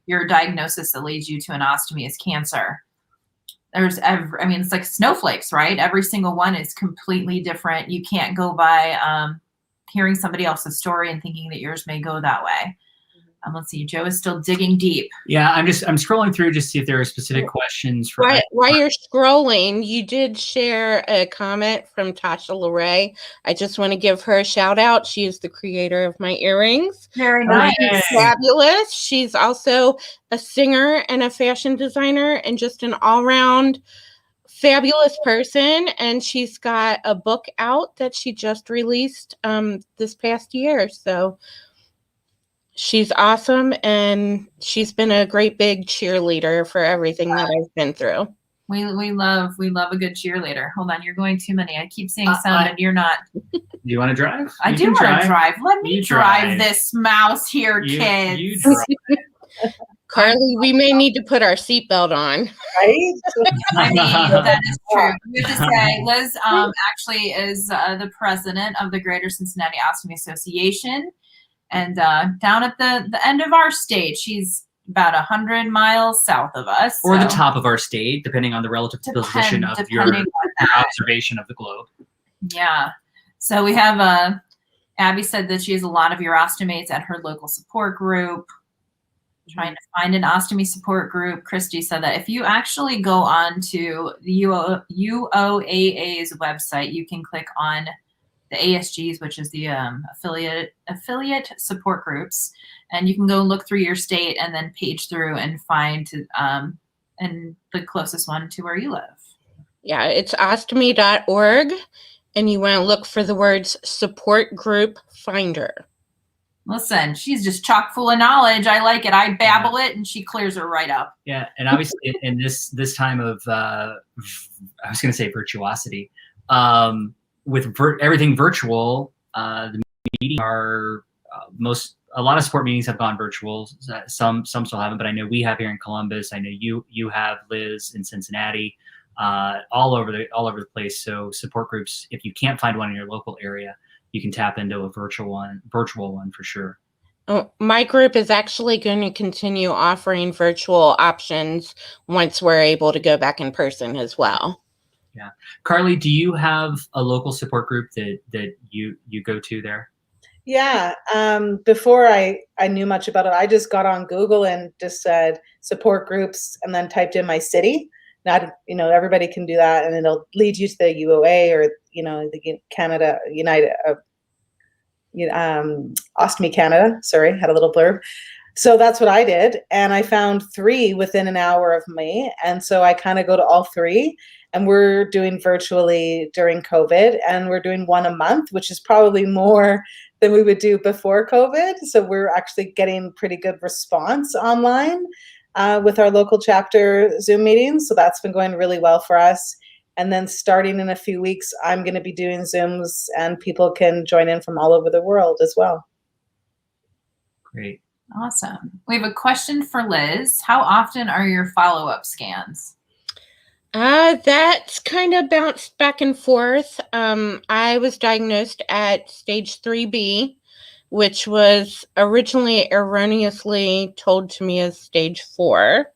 your diagnosis that leads you to an ostomy is cancer. It's like snowflakes, right? Every single one is completely different. You can't go by hearing somebody else's story and thinking that yours may go that way. Let's see. Joe is still digging deep. Yeah, I'm scrolling through just to see if there are specific questions. While you're scrolling, you did share a comment from Tasha LeRae. I just want to give her a shout out. She is the creator of my earrings. Very nice. Fabulous. She's also a singer and a fashion designer and just an all-round fabulous person. And she's got a book out that she just released this past year. So she's awesome, and she's been a great big cheerleader for everything that I've been through. We love a good cheerleader. Hold on, you're going too many. I keep saying some, and you're not. Do you want to drive? I do want to drive. Let me drive this mouse here, kids. You drive. Carly, we may need to put our seatbelt on. Right? I mean, that is true. We have to say, Liz actually is the president of the Greater Cincinnati Ostomy Association. And down at the end of our state, she's about 100 miles south of us. Or the top of our state, depending on the relative position of your observation of the globe. Yeah. So we have, Abby said that she has a lot of urostomates at her local support group. Trying to find an ostomy support group. Christy said that if you actually go on to the UOAA's website, you can click on the ASGs, which is the affiliate support groups, and you can go look through your state and then page through and find and the closest one to where you live. Yeah, it's ostomy.org, and you want to look for the words support group finder. Listen, she's just chock full of knowledge. I like it. I babble it, and she clears her right up. Yeah, and obviously in this time of I was going to say virtuosity. With everything virtual, the meetings are a lot of support meetings have gone virtual. Some still haven't, but I know we have here in Columbus. I know you have, Liz, in Cincinnati, all over the place. So support groups, if you can't find one in your local area, you can tap into a virtual one for sure. Oh, my group is actually going to continue offering virtual options once we're able to go back in person as well. Yeah. Carly, do you have a local support group that you go to there? Yeah. Before I knew much about it, I just got on Google and just said support groups and then typed in my city. Not, everybody can do that, and it'll lead you to the UOA or, the Canada United, Ostomy Canada. Sorry, had a little blurb. So that's what I did. And I found 3 within an hour of me. And so I kind of go to all 3. And we're doing virtually during COVID, and we're doing one a month, which is probably more than we would do before COVID. So we're actually getting pretty good response online with our local chapter Zoom meetings. So that's been going really well for us. And then starting in a few weeks, I'm going to be doing Zooms, and people can join in from all over the world as well. Great. Awesome. We have a question for Liz. How often are your follow-up scans? That's kind of bounced back and forth. I was diagnosed at stage 3B, which was originally erroneously told to me as stage 4.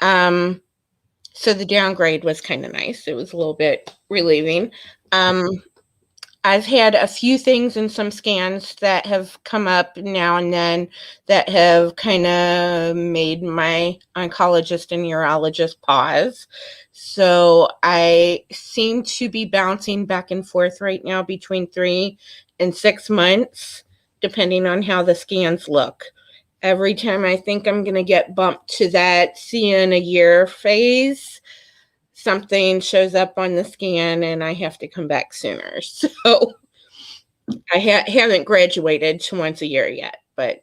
So the downgrade was kind of nice. It was a little bit relieving. I've had a few things in some scans that have come up now and then that have kind of made my oncologist and urologist pause. So I seem to be bouncing back and forth right now between 3 and 6 months, depending on how the scans look. Every time I think I'm going to get bumped to that see in a year phase, something shows up on the scan and I have to come back sooner. So I haven't graduated to once a year yet, but.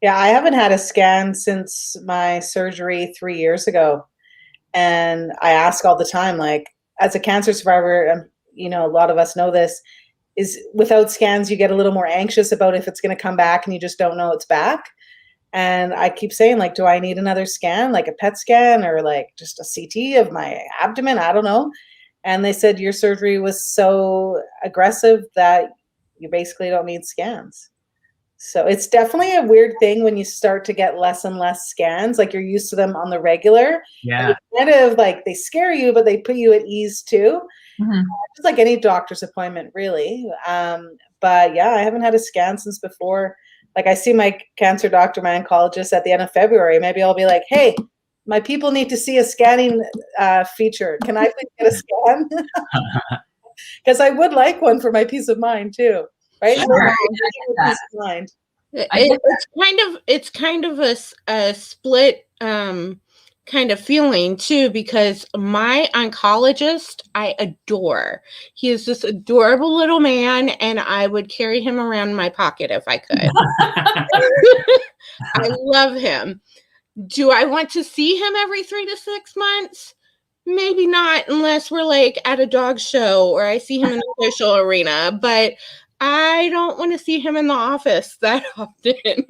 Yeah, I haven't had a scan since my surgery 3 years ago. And I ask all the time, like, as a cancer survivor, you know, a lot of us know this, is without scans, you get a little more anxious about if it's going to come back and you just don't know it's back. And I keep saying, like, do I need another scan, like a PET scan or like just a CT of my abdomen? I don't know. And they said your surgery was so aggressive that you basically don't need scans. So it's definitely a weird thing when you start to get less and less scans, like you're used to them on the regular. Yeah. Kind of like they scare you, but they put you at ease too. Mm-hmm. Just like any doctor's appointment, really. But yeah, I haven't had a scan since before. Like I see my cancer doctor, my oncologist at the end of February. Maybe I'll be like, hey, my people need to see a scanning feature. Can I please get a scan? Because I would like one for my peace of mind too. Right? Sure. Peace of mind. It's kind of a split kind of feeling too, because my oncologist I adore. He is this adorable little man, and I would carry him around in my pocket if I could. I love him. Do I want to see him every 3 to 6 months? Maybe not, unless we're like at a dog show or I see him in the social arena, but I don't want to see him in the office that often.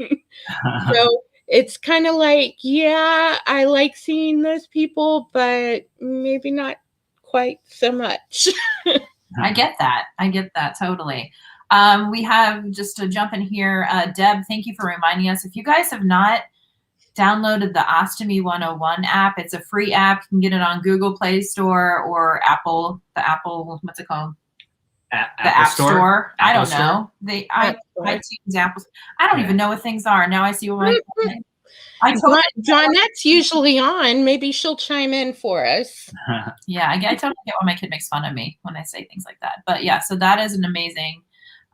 So it's kind of like, yeah, I like seeing those people, but maybe not quite so much. I get that totally. We have, just to jump in here, Deb, thank you for reminding us. If you guys have not downloaded the Ostomy 101 app, it's a free app. You can get it on Google Play Store or Apple, what's it called? The App Store. I don't know. iTunes, Apple. I don't even know what things are. Now I see what Johnette's usually on. Maybe she'll chime in for us. Yeah, I totally get why my kid makes fun of me when I say things like that. But yeah, so that is an amazing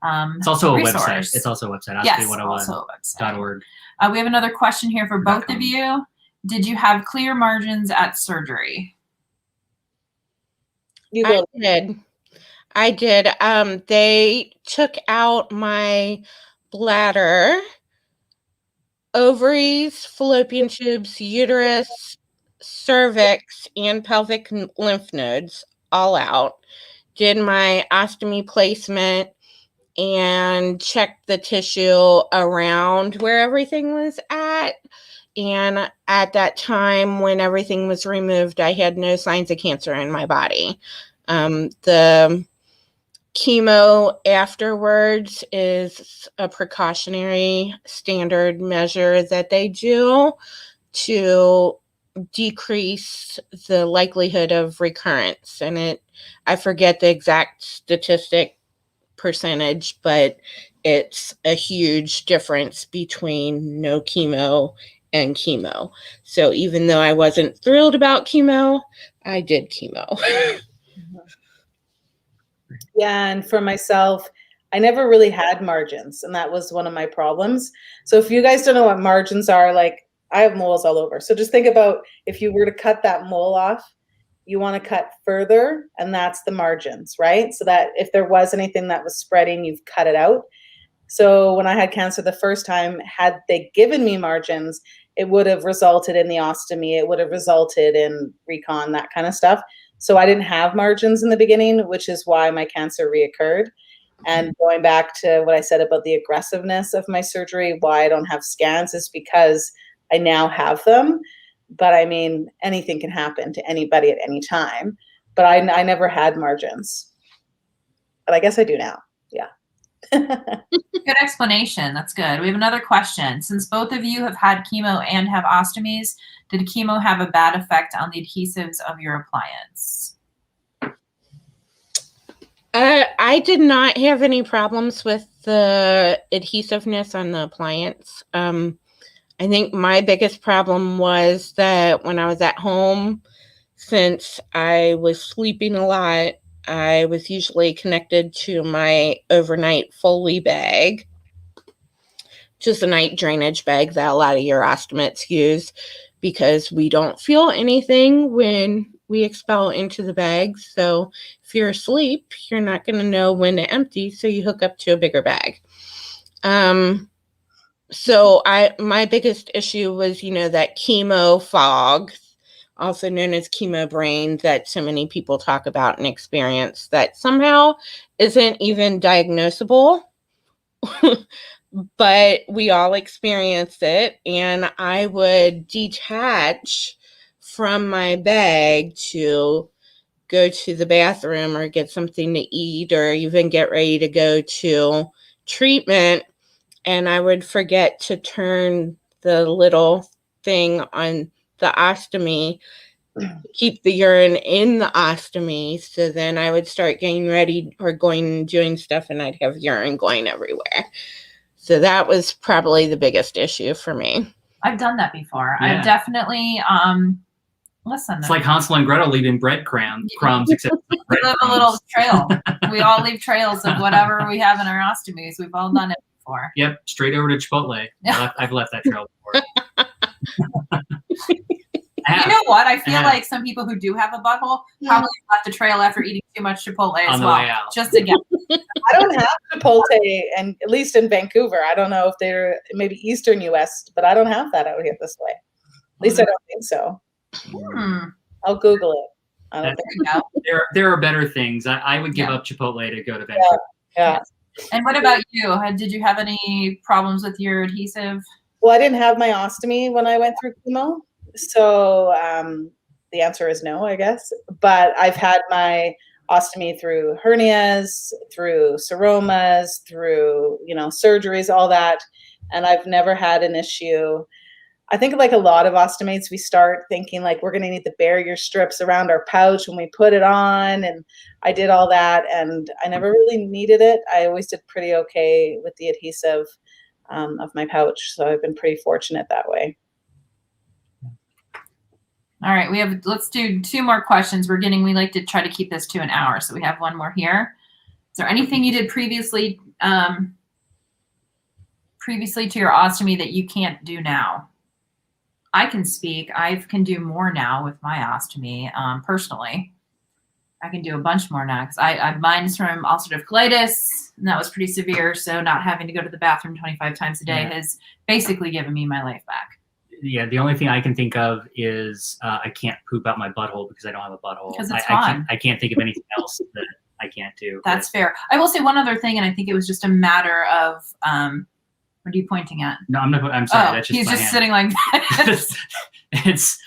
it's also resource. A website. It's also a website. Yes, also a website. .org. We have another question here for both of you. Did you have clear margins at surgery? I did. They took out my bladder, ovaries, fallopian tubes, uterus, cervix, and pelvic lymph nodes all out. Did my ostomy placement and checked the tissue around where everything was at. And at that time, when everything was removed, I had no signs of cancer in my body. The chemo afterwards is a precautionary standard measure that they do to decrease the likelihood of recurrence. And I forget the exact statistic percentage, but it's a huge difference between no chemo and chemo. So even though I wasn't thrilled about chemo, I did chemo. Yeah, and for myself, I never really had margins, and that was one of my problems. So if you guys don't know what margins are, like I have moles all over. So just think about if you were to cut that mole off, you want to cut further, and that's the margins, right? So that if there was anything that was spreading, you've cut it out. So when I had cancer the first time, had they given me margins, it would have resulted in the ostomy. It would have resulted in recon, that kind of stuff. So I didn't have margins in the beginning, which is why my cancer reoccurred. And going back to what I said about the aggressiveness of my surgery, why I don't have scans is because I now have them. but I mean, anything can happen to anybody at any time. But I never had margins. But I guess I do now. Yeah. Good explanation. That's good. We have another question. Since both of you have had chemo and have ostomies, did chemo have a bad effect on the adhesives of your appliance? I did not have any problems with the adhesiveness on the appliance. I think my biggest problem was that when I was at home, since I was sleeping a lot, I was usually connected to my overnight Foley bag, just a night drainage bag that a lot of urostomates use, because we don't feel anything when we expel into the bag. So if you're asleep, you're not going to know when to empty, so you hook up to a bigger bag. So my biggest issue was, that chemo fog, also known as chemo brain, that so many people talk about and experience, that somehow isn't even diagnosable. But we all experience it, and I would detach from my bag to go to the bathroom or get something to eat or even get ready to go to treatment, and I would forget to turn the little thing on the ostomy, keep the urine in the ostomy, so then I would start getting ready or going and doing stuff, and I'd have urine going everywhere. So that was probably the biggest issue for me. I've done that before. Yeah. I've definitely, listen. It's like Hansel and Gretel leaving crumbs, except we live a little trail. We all leave trails of whatever we have in our ostomies. We've all done it before. Yep, straight over to Chipotle. I've left that trail before. You know what? I feel like some people who do have a butthole probably left the trail after eating too much Chipotle as well. Just again. I don't have Chipotle, and at least in Vancouver. I don't know if they're maybe Eastern US, but I don't have that out here this way. At least I don't think so. I'll Google it. I don't think so. There are better things. I would give up Chipotle to go to Vancouver. Yeah. And what about you? Did you have any problems with your adhesive? Well, I didn't have my ostomy when I went through chemo. So the answer is no, I guess. But I've had my ostomy through hernias, through seromas, through, surgeries, all that. And I've never had an issue. I think like a lot of ostomates, we start thinking like we're going to need the barrier strips around our pouch when we put it on. And I did all that, and I never really needed it. I always did pretty okay with the adhesive of my pouch. So I've been pretty fortunate that way. All right, let's do 2 more questions. We like to try to keep this to an hour, so we have one more here. Is there anything you did previously to your ostomy that you can't do now? I can speak. I can do more now with my ostomy, personally. I can do a bunch more now because mine's from ulcerative colitis, and that was pretty severe. So not having to go to the bathroom 25 times a day has basically given me my life back. Yeah, the only thing I can think of is I can't poop out my butthole because I don't have a butthole. Because it's fun. I can't think of anything else that I can't do. That's fair. I will say one other thing, and I think it was just a matter of what are you pointing at? No, I'm not. I'm sorry. That's just he's just hand. sitting like that. It's.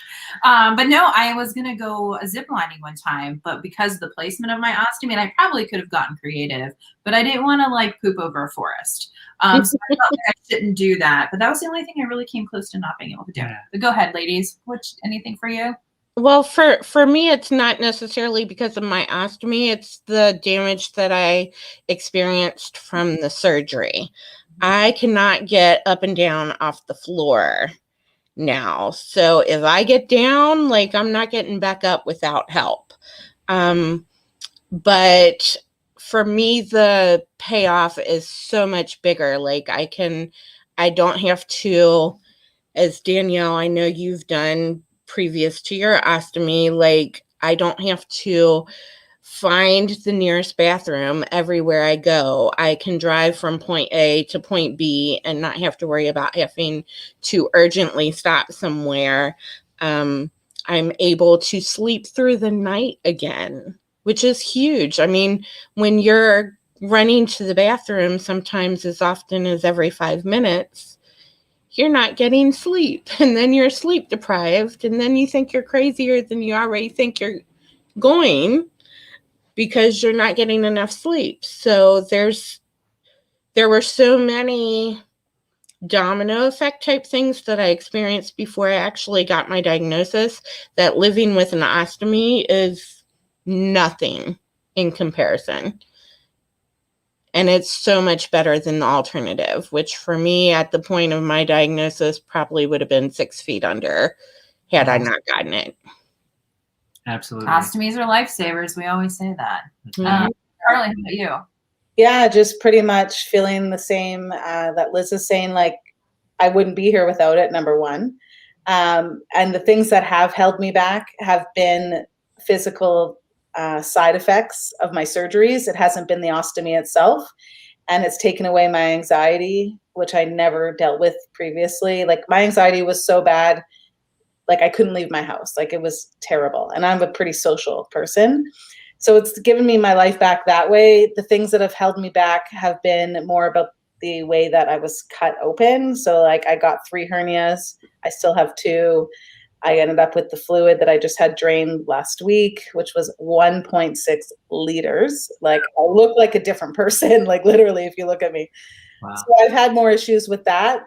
But no, I was gonna go zip lining one time, but because of the placement of my ostomy, and I probably could have gotten creative, but I didn't want to like poop over a forest. So I felt like I shouldn't do that. But that was the only thing I really came close to not being able to do. Yeah. But go ahead, ladies. Anything for you? Well, for me, it's not necessarily because of my ostomy. It's the damage that I experienced from the surgery. I cannot get up and down off the floor now. So if I get down, like I'm not getting back up without help. But for me, the payoff is so much bigger. Like I don't have to, as Danielle, I know you've done previous to your ostomy, like I don't have to find the nearest bathroom everywhere I go. I can drive from point A to point B and not have to worry about having to urgently stop somewhere. I'm able to sleep through the night again, which is huge. I mean, when you're running to the bathroom sometimes as often as every 5 minutes, you're not getting sleep, and then you're sleep deprived, and then you think you're crazier than you already think you're going because you're not getting enough sleep. So there were so many domino effect type things that I experienced before I actually got my diagnosis that living with an ostomy is nothing in comparison. And it's so much better than the alternative, which for me at the point of my diagnosis probably would have been 6 feet under had I not gotten it. Absolutely. Ostomies are lifesavers. We always say that. Mhm. Carly, how about you? Yeah, just pretty much feeling the same that Liz is saying, like I wouldn't be here without it, number one. And the things that have held me back have been physical side effects of my surgeries. It hasn't been the ostomy itself. And it's taken away my anxiety, which I never dealt with previously. Like my anxiety was so bad, like I couldn't leave my house. Like it was terrible. And I'm a pretty social person. So it's given me my life back that way. The things that have held me back have been more about the way that I was cut open. So like I got 3 hernias. I still have 2. I ended up with the fluid that I just had drained last week, which was 1.6 liters. Like I look like a different person, like literally, if you look at me. Wow. So I've had more issues with that,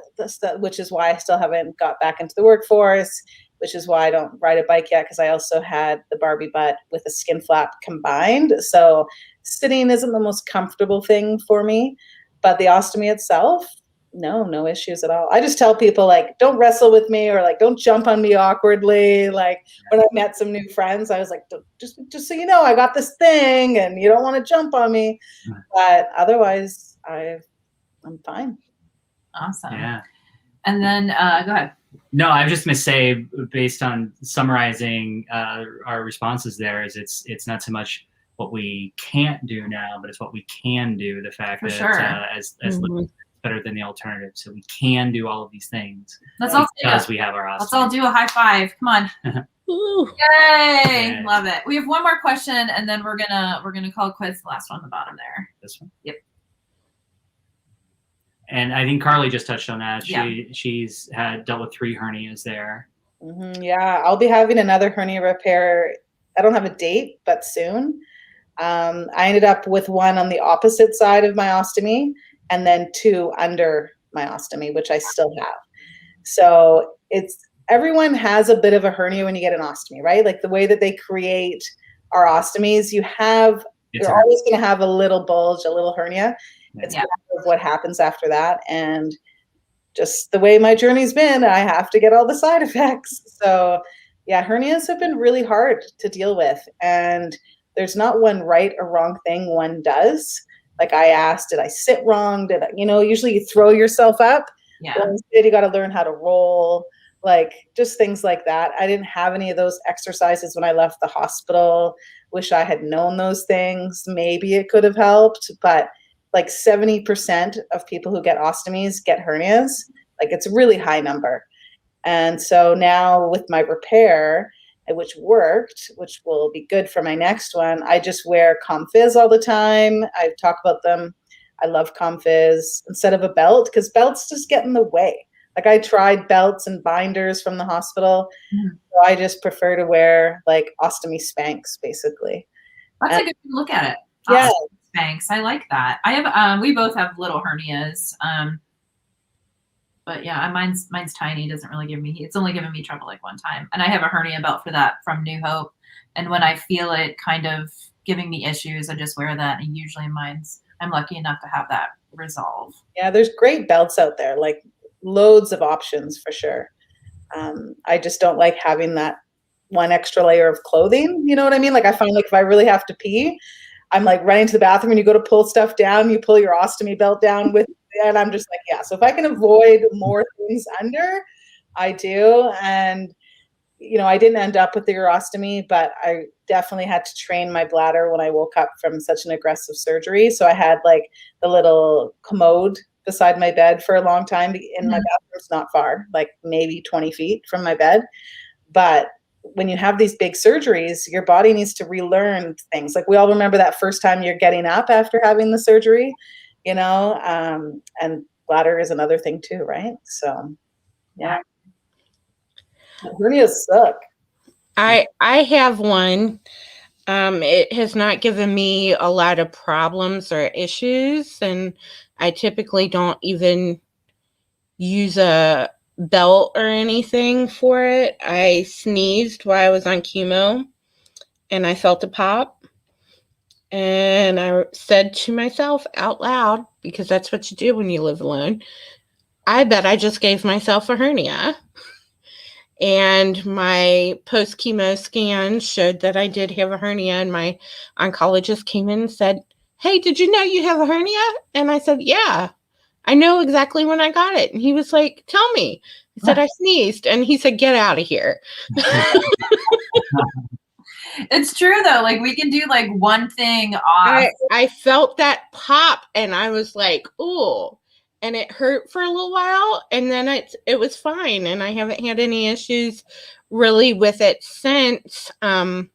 which is why I still haven't got back into the workforce, which is why I don't ride a bike yet, because I also had the Barbie butt with a skin flap combined. So sitting isn't the most comfortable thing for me, but the ostomy itself, no issues at all. I just tell people like, don't wrestle with me or like, don't jump on me awkwardly. Like when I met some new friends, I was like, just so you know, I got this thing and you don't want to jump on me. But otherwise I'm fine. Awesome. Yeah. And then go ahead. No, I was just going to say, based on summarizing our responses there, is it's not so much what we can't do now, but it's what we can do. The fact that as better than the alternative, so we can do all of these things. Let's all because we have our ostomy. Let's all do a high five. Come on. Yay! Yeah. Love it. We have one more question, and then we're gonna call it quits. The last one on the bottom there. This one. Yep. And I think Carly just touched on that. She's had dealt with 3 hernias there. Mm-hmm. Yeah, I'll be having another hernia repair. I don't have a date, but soon. I ended up with one on the opposite side of my ostomy, and then 2 under my ostomy, which I still have. So everyone has a bit of a hernia when you get an ostomy, right? Like the way that they create our ostomies, you're always going to have a little bulge, a little hernia. It's part of what happens after that. And just the way my journey's been, I have to get all the side effects. So yeah, hernias have been really hard to deal with. And there's not one right or wrong thing one does. Like I asked, did I sit wrong? Usually you throw yourself up. Yeah. But instead you got to learn how to roll, like just things like that. I didn't have any of those exercises when I left the hospital. Wish I had known those things. Maybe it could have helped, but like 70% of people who get ostomies get hernias. Like it's a really high number. And so now with my repair, which worked, which will be good for my next one, I just wear Comfizz all the time. I talk about them. I love Comfizz instead of a belt, because belts just get in the way. Like I tried belts and binders from the hospital. So I just prefer to wear like ostomy Spanx, basically. That's a good way to look at it. Yeah. Spanx. I like that. I have we both have little hernias. But yeah, mine's tiny. Doesn't really give me. It's only given me trouble like one time, and I have a hernia belt for that from New Hope. And when I feel it kind of giving me issues, I just wear that. And usually I'm lucky enough to have that resolve. Yeah, there's great belts out there, like loads of options for sure. I just don't like having that one extra layer of clothing. You know what I mean? Like I find like if I really have to pee, I'm like running to the bathroom and you go to pull stuff down, you pull your ostomy belt down with, and I'm just like, yeah. So if I can avoid more things under, I do. And, I didn't end up with the urostomy, but I definitely had to train my bladder when I woke up from such an aggressive surgery. So I had like the little commode beside my bed for a long time. And my bathroom's not far, like maybe 20 feet from my bed. But when you have these big surgeries, your body needs to relearn things. Like we all remember that first time you're getting up after having the surgery, and bladder is another thing too, right? So Yeah. Hernias suck. I have one. It has not given me a lot of problems or issues, and I typically don't even use a belt or anything for it. I sneezed while I was on chemo, and I felt a pop. And I said to myself out loud, because that's what you do when you live alone, I bet I just gave myself a hernia. And my post-chemo scan showed that I did have a hernia, and my oncologist came in and said, "Hey, did you know you have a hernia?" And I said, "Yeah, I know exactly when I got it." And he was like, "Tell me." I said, "I sneezed." And he said, "Get out of here." It's true though. Like we can do like one thing off. I felt that pop and I was like, "Ooh." And it hurt for a little while, and then it was fine, and I haven't had any issues really with it since. I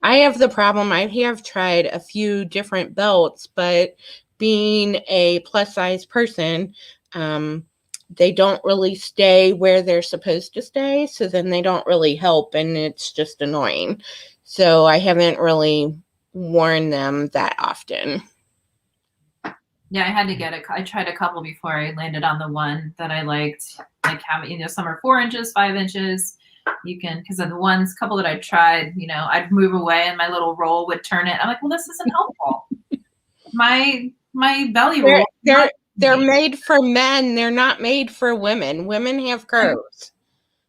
have the problem, I have tried a few different belts, but being a plus size person, they don't really stay where they're supposed to stay, so then they don't really help, and it's just annoying. So I haven't really worn them that often. Yeah, I had to get I tried a couple before I landed on the one that I liked. Like having, some are 4 inches, 5 inches. You can, because of the couple that I tried, I'd move away and my little roll would turn it. I'm like, well, this isn't helpful. my belly roll. They're made for men. They're not made for women. Women have curves.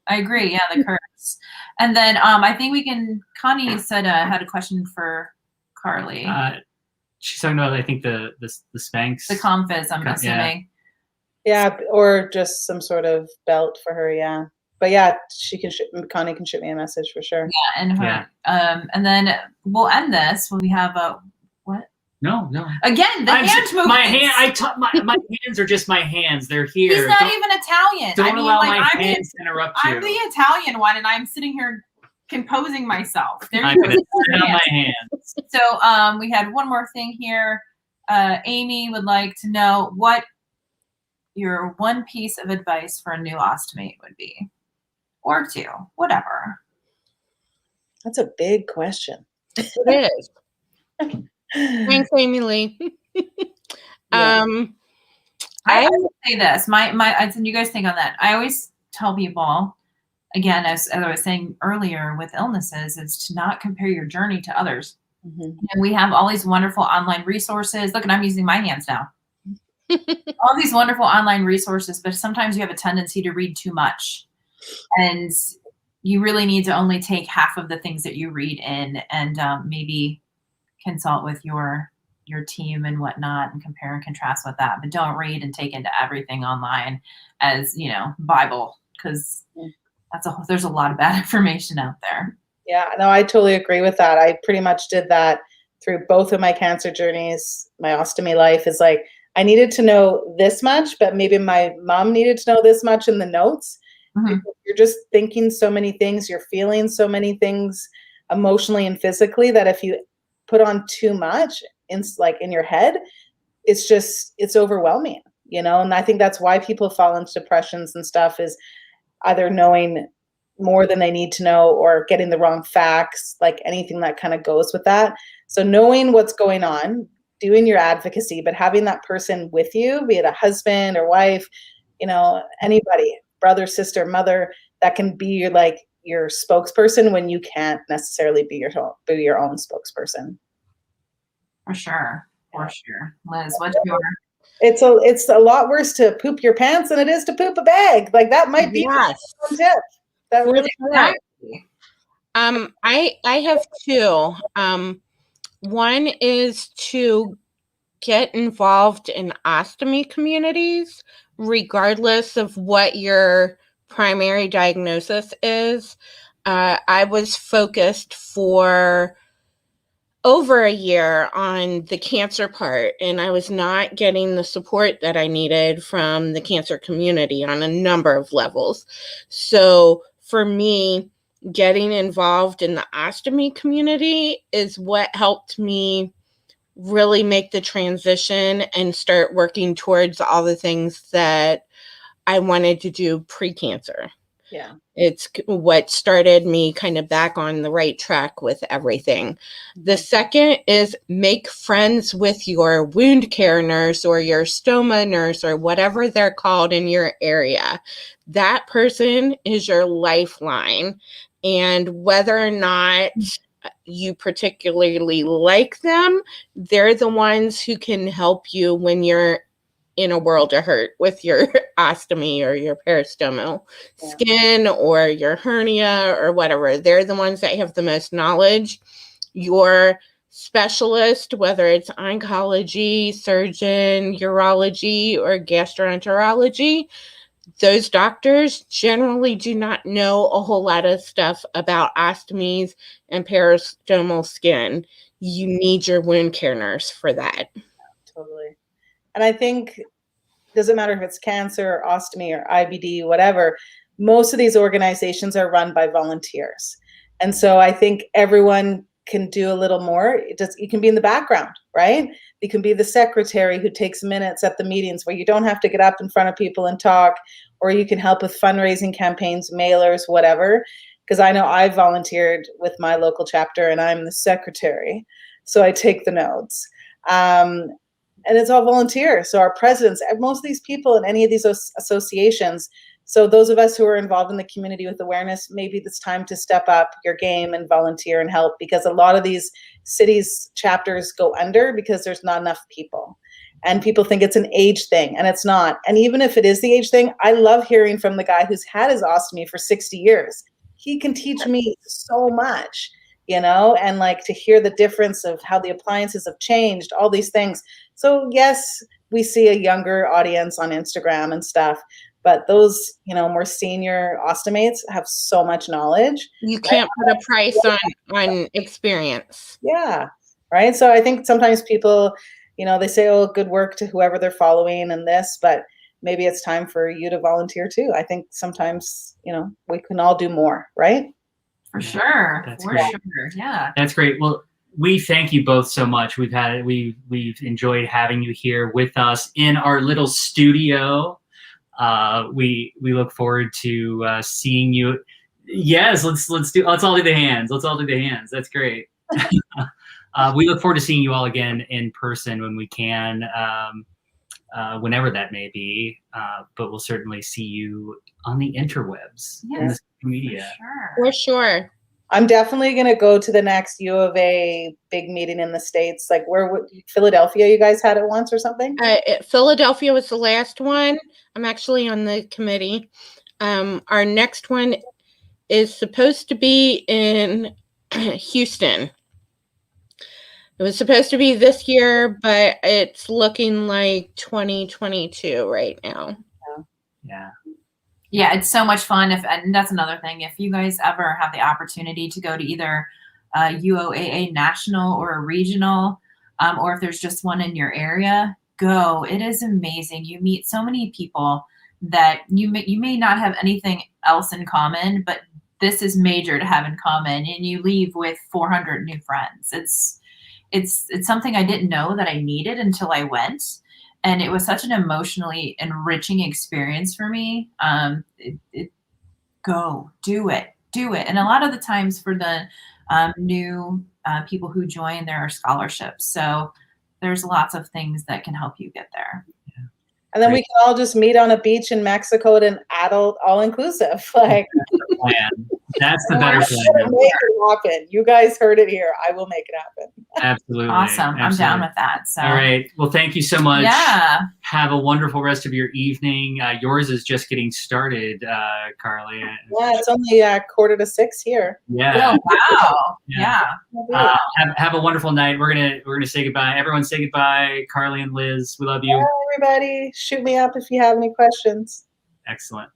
I agree. Yeah, the curves. And then I think Connie said had a question for Carly. She's talking about, I think, the Spanx. The Comfizz, I'm assuming. Yeah, or just some sort of belt for her, yeah. But yeah, Connie can shoot me a message for sure. Yeah, and her. Yeah. And then we'll end this when we have what? No. Again, the hand movements. My hands are just my hands. They're here. He's not even Italian. Don't allow my hands to interrupt you. I'm the Italian one, and I'm sitting here composing myself. I'm going to sit on my hands. So we had one more thing here. Amy would like to know what your one piece of advice for a new ostomy would be. Or 2, whatever. That's a big question. It is. Thanks, Amy Lee. I would say this. And you guys think on that. I always tell people, again, as I was saying earlier with illnesses, is to not compare your journey to others. Mm-hmm. And we have all these wonderful online resources. Look, and I'm using my hands now. All these wonderful online resources, but sometimes you have a tendency to read too much. And you really need to only take half of the things that you read in, and maybe consult with your team and whatnot and compare and contrast with that. But don't read and take into everything online as, Bible, because there's a lot of bad information out there. Yeah, no, I totally agree with that. I pretty much did that through both of my cancer journeys. My ostomy life is like, I needed to know this much, but maybe my mom needed to know this much in the notes. Mm-hmm. You're just thinking so many things, you're feeling so many things emotionally and physically, that if you put on too much in your head, it's overwhelming, and I think that's why people fall into depressions and stuff, is either knowing more than they need to know or getting the wrong facts, like anything that kind of goes with that. So knowing what's going on, doing your advocacy, but having that person with you, be it a husband or wife, anybody, brother, sister, mother, that can be your spokesperson when you can't necessarily be your own spokesperson. For sure. Liz, what's your? It's a lot worse to poop your pants than it is to poop a bag. Like that might be one tip. That really I have 2. One is to get involved in ostomy communities, regardless of what your primary diagnosis is. I was focused for over a year on the cancer part, and I was not getting the support that I needed from the cancer community on a number of levels. So for me, getting involved in the ostomy community is what helped me really make the transition and start working towards all the things that I wanted to do pre-cancer. Yeah. It's what started me kind of back on the right track with everything. The second is make friends with your wound care nurse or your stoma nurse or whatever they're called in your area. That person is your lifeline. And whether or not you particularly like them, they're the ones who can help you when you're in a world of hurt with your ostomy or your peristomal skin or your hernia or whatever. They're the ones that have the most knowledge. Your specialist, whether it's oncology, surgeon, urology, or gastroenterology, those doctors generally do not know a whole lot of stuff about ostomies and peristomal skin. You need your wound care nurse for that. Totally. And I think it doesn't matter if it's cancer or ostomy or IBD, whatever, most of these organizations are run by volunteers. And so I think everyone can do a little more. You can be in the background, right? You can be the secretary who takes minutes at the meetings where you don't have to get up in front of people and talk, or you can help with fundraising campaigns, mailers, whatever. Because I know I volunteered with my local chapter and I'm the secretary. So I take the notes. And it's all volunteer. So our presidents, most of these people in any of these associations, so those of us who are involved in the community with awareness, maybe it's time to step up your game and volunteer and help, because a lot of these cities chapters go under because there's not enough people. And people think it's an age thing, and it's not. And even if it is the age thing, I love hearing from the guy who's had his ostomy for 60 years. He can teach me so much, and like to hear the difference of how the appliances have changed, all these things. So yes, we see a younger audience on Instagram and stuff, but those, more senior ostomates have so much knowledge. You can't put a price on experience. Yeah. Right. So I think sometimes people, they say, oh, good work to whoever they're following and this, but maybe it's time for you to volunteer too. I think sometimes, we can all do more, right? For sure. That's For great. sure. Yeah. That's great. Well, we thank you both so much. We've enjoyed having you here with us in our little studio. We look forward to seeing you. Yes, let's all do the hands. Let's all do the hands. That's great. We look forward to seeing you all again in person when we can, whenever that may be. But we'll certainly see you on the interwebs, in the social media. For sure. I'm definitely going to go to the next U of A big meeting in the States. Like Philadelphia, you guys had it once or something? Philadelphia was the last one. I'm actually on the committee. Our next one is supposed to be in Houston. It was supposed to be this year, but it's looking like 2022 right now. Yeah. Yeah, it's so much fun. And that's another thing. If you guys ever have the opportunity to go to either UOAA national or a regional, or if there's just one in your area, go. It is amazing. You meet so many people that you may not have anything else in common, but this is major to have in common, and you leave with 400 new friends. It's something I didn't know that I needed until I went. And it was such an emotionally enriching experience for me. Go, do it. And a lot of the times for the new people who join, there are scholarships. So there's lots of things that can help you get there. Yeah. And then we can all just meet on a beach in Mexico at an adult all-inclusive. Like, that's the better plan. Make it happen. You guys heard it here. I will make it happen. Absolutely. Awesome. Absolutely. I'm down with that. So. All right. Well, thank you so much. Yeah. Have a wonderful rest of your evening. Yours is just getting started, Carly. Yeah, it's only 5:45 here. Yeah. Oh, wow. Yeah. Have a wonderful night. We're gonna say goodbye. Everyone say goodbye. Carly and Liz, we love you. Bye, everybody. Shoot me up if you have any questions. Excellent.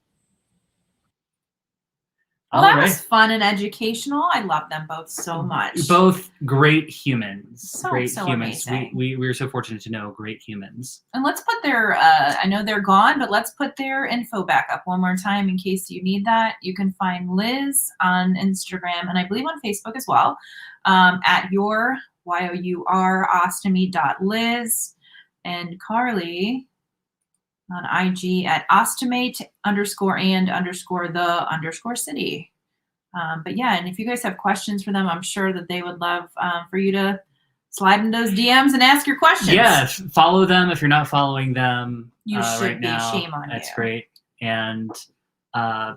Well, that was fun and educational. I love them both so much. Both great humans. So humans. amazing. We're so fortunate to know great humans. And let's put their, I know they're gone, but let's put their info back up one more time in case you need that. You can find Liz on Instagram and I believe on Facebook as well, at your ostomy.liz. And Carly, on IG at ostomate_and_the_city. But yeah, and if you guys have questions for them, I'm sure that they would love for you to slide in those DMs and ask your questions. Yeah, follow them if you're not following them. You should right be. now. Shame on you. That's great. And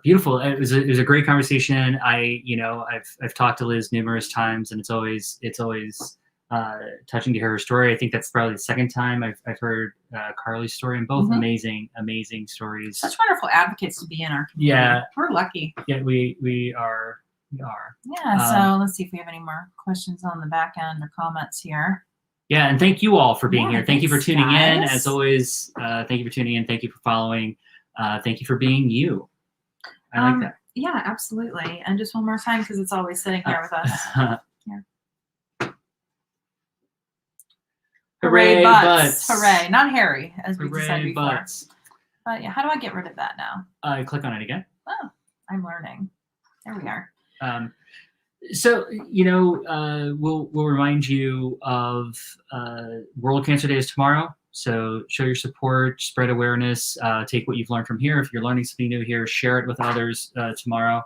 beautiful. It was a great conversation. I've talked to Liz numerous times, and it's always touching to hear her story. I think that's probably the second time I've heard Carly's story, and both amazing stories. Such wonderful advocates to be in our community. Yeah, we're lucky. Yeah, we are. Yeah. So let's see if we have any more questions on the back end or comments here. Yeah, and thank you all for being here. Thank you for tuning guys. in. As always, thank you for tuning in. Thank you for following. Thank you for being you. I like that. Yeah, absolutely. And just one more time, because it's always sitting here with us. Yeah. Hooray, butts. Hooray. Not Harry, as we said before. Butts. But yeah, how do I get rid of that now? Click on it again. Oh, I'm learning. There we are. So, we'll remind you of World Cancer Day is tomorrow. So show your support, spread awareness, take what you've learned from here. If you're learning something new here, share it with others tomorrow.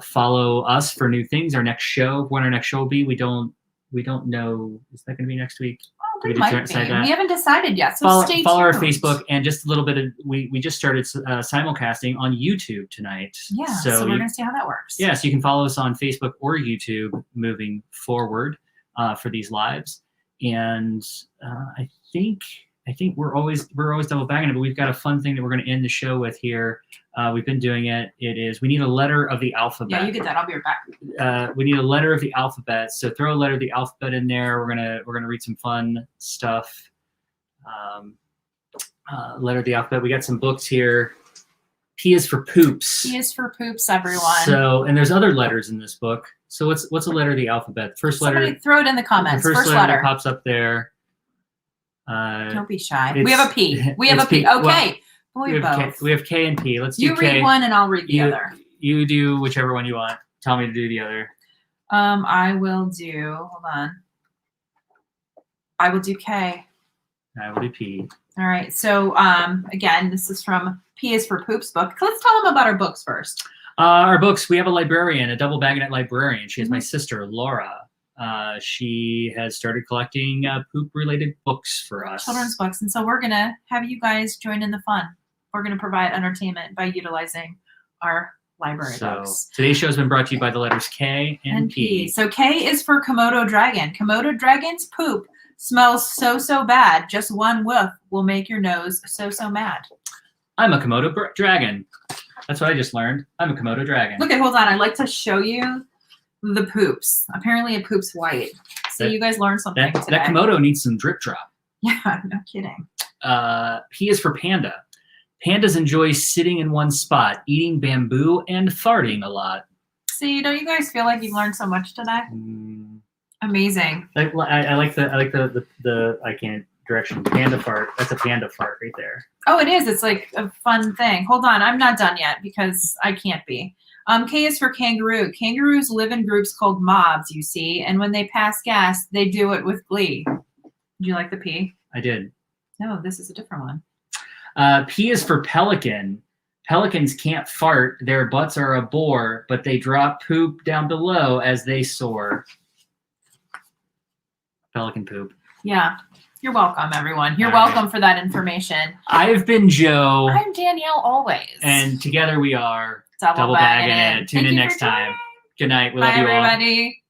Follow us for new things. Our next show, when our next show will be, we don't know. Is that going to be next week? Oh, it might be. We haven't decided yet, so stay tuned. Follow our Facebook, and just a little bit of, we just started simulcasting on YouTube tonight. Yeah, so we're going to see how that works. Yeah, so you can follow us on Facebook or YouTube moving forward for these lives. And I think we're always double bagging it, but we've got a fun thing that we're going to end the show with here. We've been doing it. It is, we need a letter of the alphabet. Yeah, you get that. I'll be right back. We need a letter of the alphabet. So throw a letter of the alphabet in there. We're gonna read some fun stuff. Letter of the alphabet. We got some books here. P is for poops. P is for poops, everyone. So, and there's other letters in this book. So what's a letter of the alphabet? The first letter. Somebody throw it in the comments. The first letter that pops up there. Don't be shy. We have a P. We have a P. Well, okay. Both. We have K and P. Let's do you K. read one and I'll read the other. You do whichever one you want. Tell me to do the other. I will do. Hold on. I will do K. I will do P. All right. So again, this is from P is for Poops book. Let's tell them about our books first. Our books. We have a librarian, a double bagonet librarian. She is my sister, Laura. She has started collecting poop-related books for us. Children's books. And so we're going to have you guys join in the fun. We're going to provide entertainment by utilizing our library books. Today's show has been brought to you by the letters K and P. So K is for Komodo dragon. Komodo dragon's poop smells so bad. Just one whiff will make your nose so mad. I'm a Komodo dragon. That's what I just learned. I'm a Komodo dragon. Look, hold on. I'd like to show you the poops. Apparently it poops white. So you guys learned something today. That Komodo needs some drip drop. Yeah, no kidding. P is for panda. Pandas enjoy sitting in one spot, eating bamboo and farting a lot. See, don't you guys feel like you've learned so much today? Amazing. I like the I can't direction. Panda fart. That's a panda fart right there. Oh, it is. It's like a fun thing. Hold on. I'm not done yet because I can't be. K is for kangaroo. Kangaroos live in groups called mobs, you see, and when they pass gas, they do it with glee. Did you like the P? I did. No, this is a different one. P is for pelican. Pelicans can't fart. Their butts are a bore, but they drop poop down below as they soar. Pelican poop. Yeah. You're welcome, everyone. You're welcome for that information. I've been Joe. I'm Danielle always. And together we are Double Bagging It. Tune in next time. Good night. We love you all. Bye, everybody.